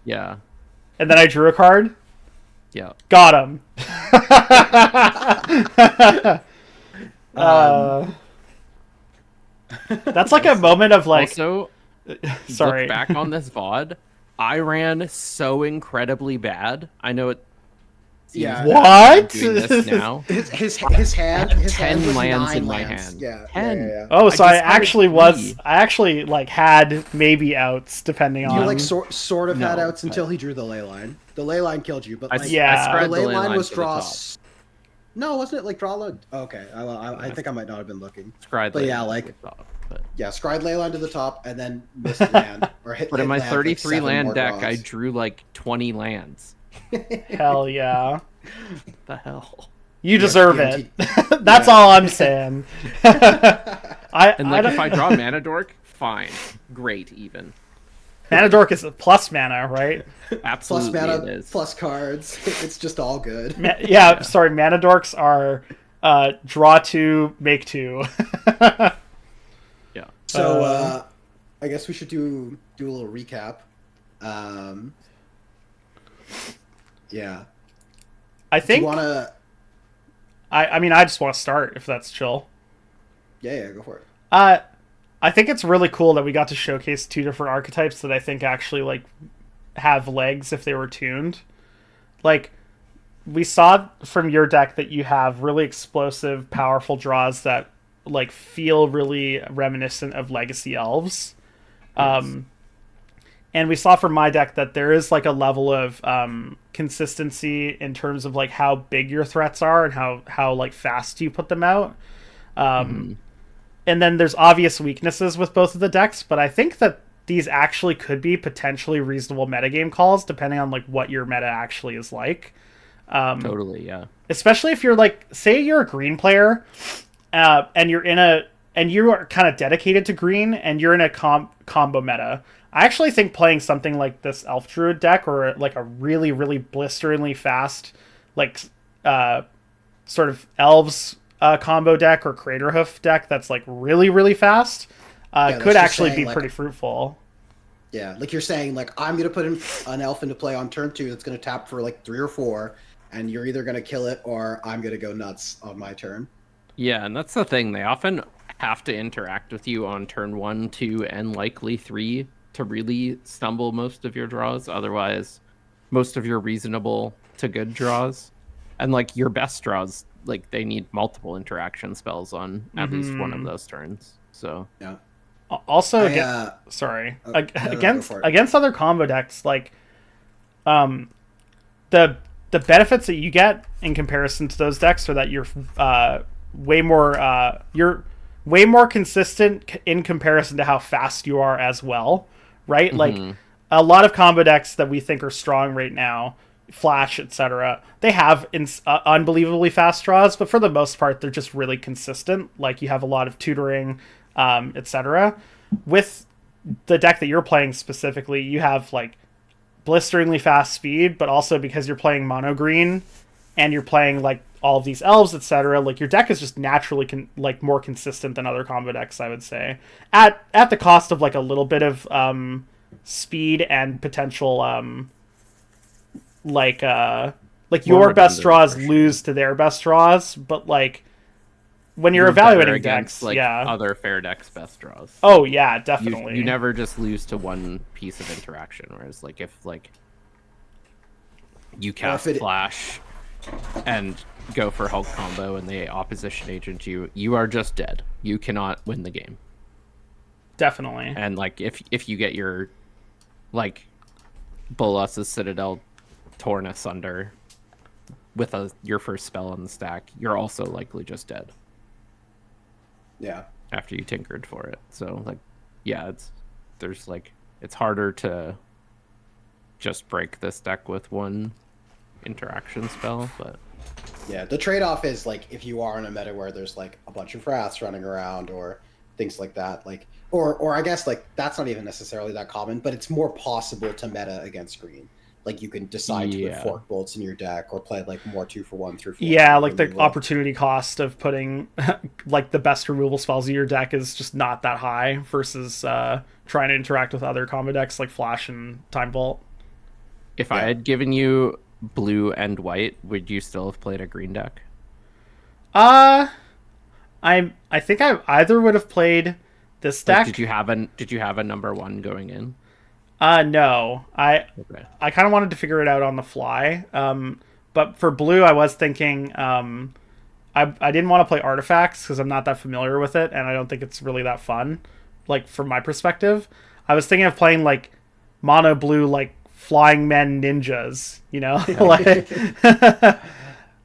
Yeah. And then I drew a card? Yeah. Got him. That's like a moment of like. Also, Sorry. look back on this VOD. I ran so incredibly bad. I know it seems Yeah. bad that I'm What? doing this now. His hand 10 was lands 9 in my lands. hand. Yeah. 10. Yeah. Oh, so I I just got a actually three. like had maybe outs depending You on. like sort of had No, outs until he drew the ley line. The ley line killed you, but like Yeah. I spread the ley line was to the draw. top. No, wasn't it like draw load? Okay, I think I might not have been looking. Scried But ley yeah, line to like- the top, but Yeah, scried ley line to the top and then missed land or hit. But in hit my land, like, 33 7 land more deck, I draws. drew like 20 lands. Hell yeah. What the hell? You deserve TNT. it. That's Yeah. all I'm saying. And like, if I draw Mana Dork, fine, great, even Mana Dork is a plus mana, right? Plus absolutely mana, it is. plus cards. It's just all good. Yeah, sorry, Mana Dorks are draw 2, make 2. Yeah, So I guess we should do a little recap. Yeah. I Do you think want to? I mean I just want to start if that's chill. Yeah, go for it. I think it's really cool that we got to showcase 2 different archetypes that I think actually like have legs if they were tuned. Like we saw from your deck that you have really explosive, powerful draws that like feel really reminiscent of Legacy Elves. And we saw from my deck that there is like a level of consistency in terms of like how big your threats are and how like fast you put them out. And then there's obvious weaknesses with both of the decks, but I think that these actually could be potentially reasonable metagame calls depending on like what your meta actually is like. totally, yeah. Especially if you're like, say you're a green player, and you are kind of dedicated to green and you're in a combo meta. I actually think playing something like this Elf Druid deck or like a really, really blisteringly fast, like sort of elves combo deck or Craterhoof deck that's like really, really fast that's could just actually saying, be like- pretty fruitful. Yeah, like you're saying, like I'm gonna put in an elf into play on turn 2 that's gonna tap for like 3 or 4, and you're either gonna kill it or I'm gonna go nuts on my turn. Yeah, and that's the thing. They often have to interact with you on turn 1, 2, and likely 3 to really stumble most of your draws. Otherwise, most of your reasonable to good draws, and like your best draws, like they need multiple interaction spells on at least one of those turns. So Yeah. Also, No, against go for it. against other combo decks, like the benefits that you get in comparison to those decks are that you're way more consistent in comparison to how fast you are as well, right? Like a lot of combo decks that we think are strong right now, Flash, etc. They have unbelievably fast draws, but for the most part, they're just really consistent. Like you have a lot of tutoring, etc. With the deck that you're playing specifically, you have like blisteringly fast speed, but also because you're playing mono green and you're playing like all of these elves, etc. Like your deck is just naturally like more consistent than other combo decks, I would say, at the cost of like a little bit of speed and potential like your best redundant, draws for sure. lose to their best draws, but like when you're better evaluating against decks, like yeah. other fair decks best draws. Oh yeah, you, definitely. you never just lose to one piece of interaction. Whereas like if like you cast Flash and go for Hulk combo and they opposition agent you are just dead. You cannot win the game. Definitely. And like if you get your like Bolas's Citadel torn asunder with your first spell on the stack, you're also likely just dead Yeah. after you tinkered for it. So like yeah, it's harder to just break this deck with one interaction spell, but Yeah, the trade-off is like if you are in a meta where there's like a bunch of wraths running around or things like that, like or I guess like that's not even necessarily that common, but it's more possible to meta against green. Like you can decide to put fork bolts in your deck or play like more 2-for-1, 3-for-1. Yeah, like the opportunity cost of putting like the best removal spells in your deck is just not that high versus trying to interact with other combo decks like Flash and Time Vault. if I had given you blue and white, would you still have played a green deck? I think I either would have played This Like, deck. did you have a number one going in? No. Okay. I kind of wanted to figure it out on the fly. But for blue, I was thinking I didn't want to play artifacts because I'm not that familiar with it, and I don't think it's really that fun. Like from my perspective, I was thinking of playing like mono blue, like flying men ninjas. You know, like.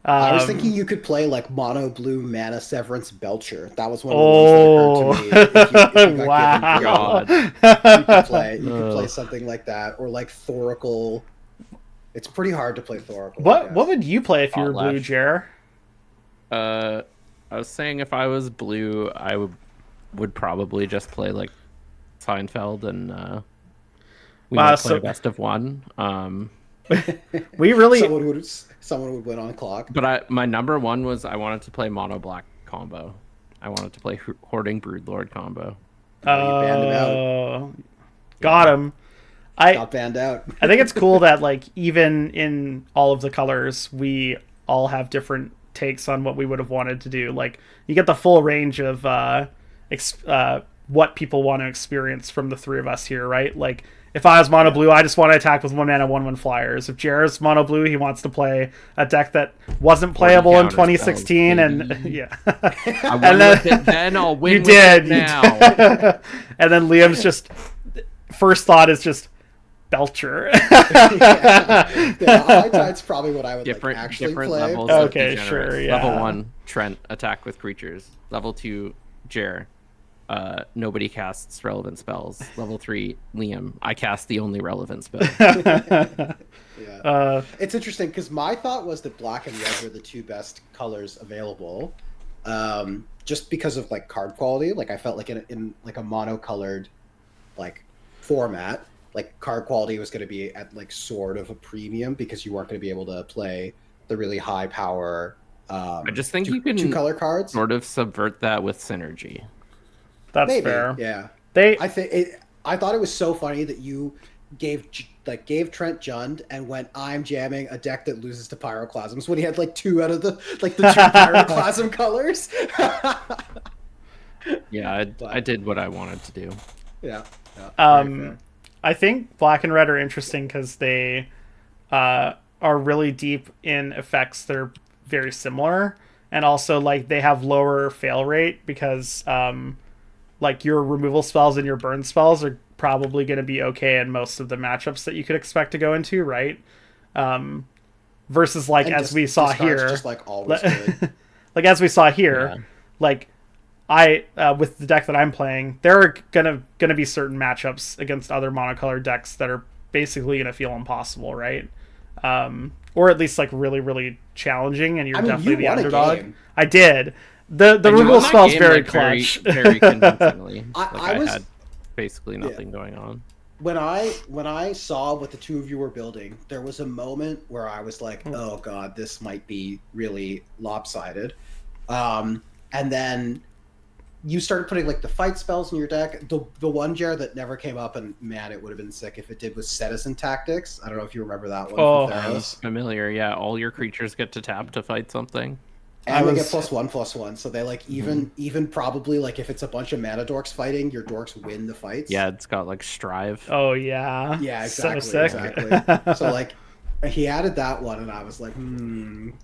I was thinking you could play like mono blue mana severance belcher. That was one of the ones that occurred to me. If you got given God. you could play something like that, or like Thoracle. It's pretty hard to play Thoracle. What would you play if you were blue, Lash. Jer? I was saying if I was blue, I would probably just play like Seinfeld and we might play best of one. We really someone would win on clock. But my number one was I wanted to play mono black combo. I wanted to play Hoarding Broodlord combo. You banned him out. Got him. Got banned out. I think it's cool that like even in all of the colors, we all have different takes on what we would have wanted to do. Like you get the full range of what people want to experience from the three of us here, right? Like if I was mono blue, I just want to attack with 1 mana 1/1 flyers. If Jared's mono blue, he wants to play a deck that wasn't playable in 2016, and yeah. I won with it then. I'll win. You did now. And then Liam's just first thought is just Belcher. High Tide's probably what I would actually play. Levels. Okay, sure. Yeah. Level 1, Trent, attack with creatures. Level 2, Jer. Nobody casts relevant spells. Level 3, Liam. I cast the only relevant spell. It's interesting because my thought was that black and red were the two best colors available, just because of like card quality. Like I felt like in like a monocolored like format, like card quality was going to be at like sort of a premium because you weren't going to be able to play the really high power. I just think you can two color cards sort of subvert that with synergy. That's Maybe, fair. Yeah. I thought it was so funny that you gave Trent Jund and went, I'm jamming a deck that loses to Pyroclasms when he had like two out of the two Pyroclasm colors. Yeah, I did what I wanted to do. Yeah. I think black and red are interesting because they are really deep in effects that are very similar, and also like they have lower fail rate because like your removal spells and your burn spells are probably going to be okay in most of the matchups that you could expect to go into, right? Versus like as we saw here, just like always good. like as we saw here, like I with the deck that I'm playing, there are gonna be certain matchups against other monocolored decks that are basically gonna feel impossible, right? Or at least like really, really challenging, and you're definitely the underdog. I did. The removal spell is very clutch. Very convincingly. I had basically nothing going on. When I saw what the two of you were building, there was a moment where I was like, oh god, this might be really lopsided. And then you started putting like the fight spells in your deck. The one Jer that never came up, and man, it would have been sick if it did, was Citizen Tactics. I don't know if you remember that one. Oh, from Theros. Familiar, yeah. All your creatures get to tap to fight something. And they get +1/+1, so they like even probably like if it's a bunch of mana dorks fighting, your dorks win the fights. Yeah, it's got like Strive. Oh yeah. Yeah, exactly. So sick. Exactly. So like he added that one, and I was like,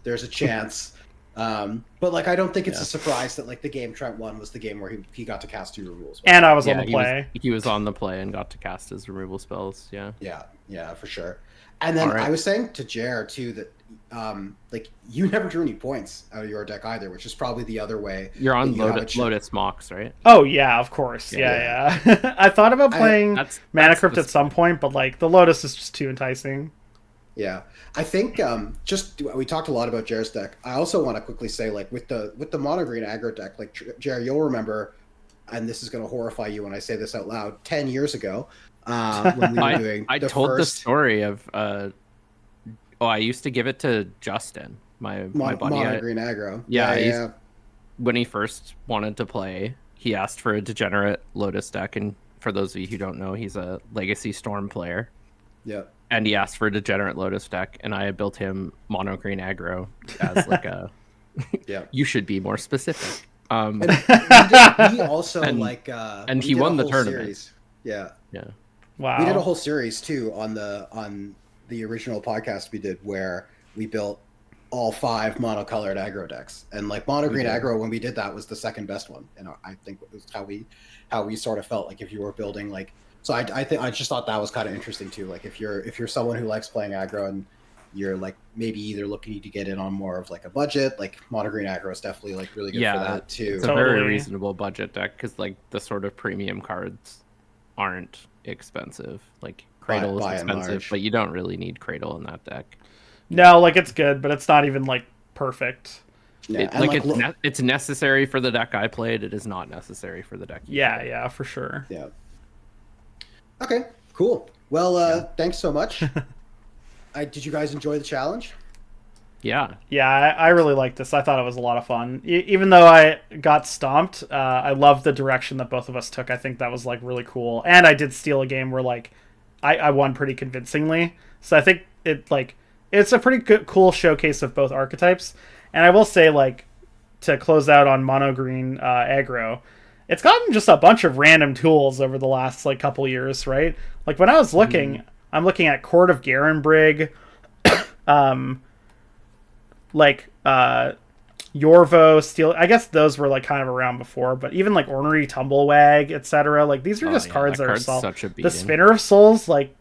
there's a chance. But like I don't think it's a surprise that like the game Trent won was the game where he got to cast 2 removals. And I was on the play. He was on the play and got to cast his removal spells. Yeah. Yeah, for sure. And then I was saying to Jer too that like you never drew any points out of your deck either, which is probably the other way. You're on Lotus Mox, right? Oh yeah, of course. Yeah. I thought about playing Mana Crypt at some point, but like the Lotus is just too enticing. Yeah, I think we talked a lot about Jer's deck. I also want to quickly say like with the mono green aggro deck, like Jer, you'll remember, and this is going to horrify you when I say this out loud. 10 years ago, when we were doing the story of. I used to give it to Justin, my buddy. Mono green aggro. Yeah. When he first wanted to play, he asked for a degenerate Lotus deck, and for those of you who don't know, he's a Legacy Storm player. Yeah. And he asked for a degenerate Lotus deck, and I built him mono green aggro as like a. Yeah. You should be more specific. We also and we he did won a the whole tournament. series. Yeah. Wow. We did a whole series too on the original podcast we did where we built all 5 monocolored aggro decks, and like mono green aggro when we did that was the second best one, and I think it was how we sort of felt like if you were building like, so I think I just thought that was kind of interesting too, like if you're someone who likes playing aggro and you're like maybe either looking to get in on more of like a budget, like mono green aggro is definitely like really good for that too. It's a very reasonable budget deck because like the sort of premium cards aren't expensive. Like Cradle is expensive, but you don't really need Cradle in that deck. No, like it's good, but it's not even like perfect. Yeah, it's necessary for the deck I played. It is not necessary for the deck. Yeah, for sure. Yeah. Okay, cool. Well, thanks so much. Did you guys enjoy the challenge? Yeah, I really liked this. I thought it was a lot of fun. Even though I got stomped, I love the direction that both of us took. I think that was like really cool. And I did steal a game where like I won pretty convincingly. So I think it's a pretty good, cool showcase of both archetypes. And I will say, like, to close out on mono green aggro, it's gotten just a bunch of random tools over the last like couple years, right? Like when I was looking, I'm looking at Court of Garenbrig, Yorvo, Steel. I guess those were like kind of around before, but even like Ornery Tumblewag, etc. Like these are just cards that are solid. The Spinner of Souls, like,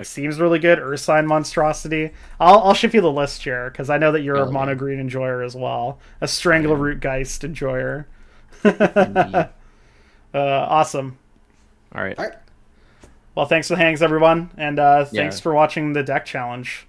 seems really good. Ursine Monstrosity. I'll ship you the list here because I know that you're a mono green enjoyer as well. A Strangleroot Geist enjoyer. Awesome. All right. Well, thanks for the hangs, everyone, and thanks for watching the deck challenge.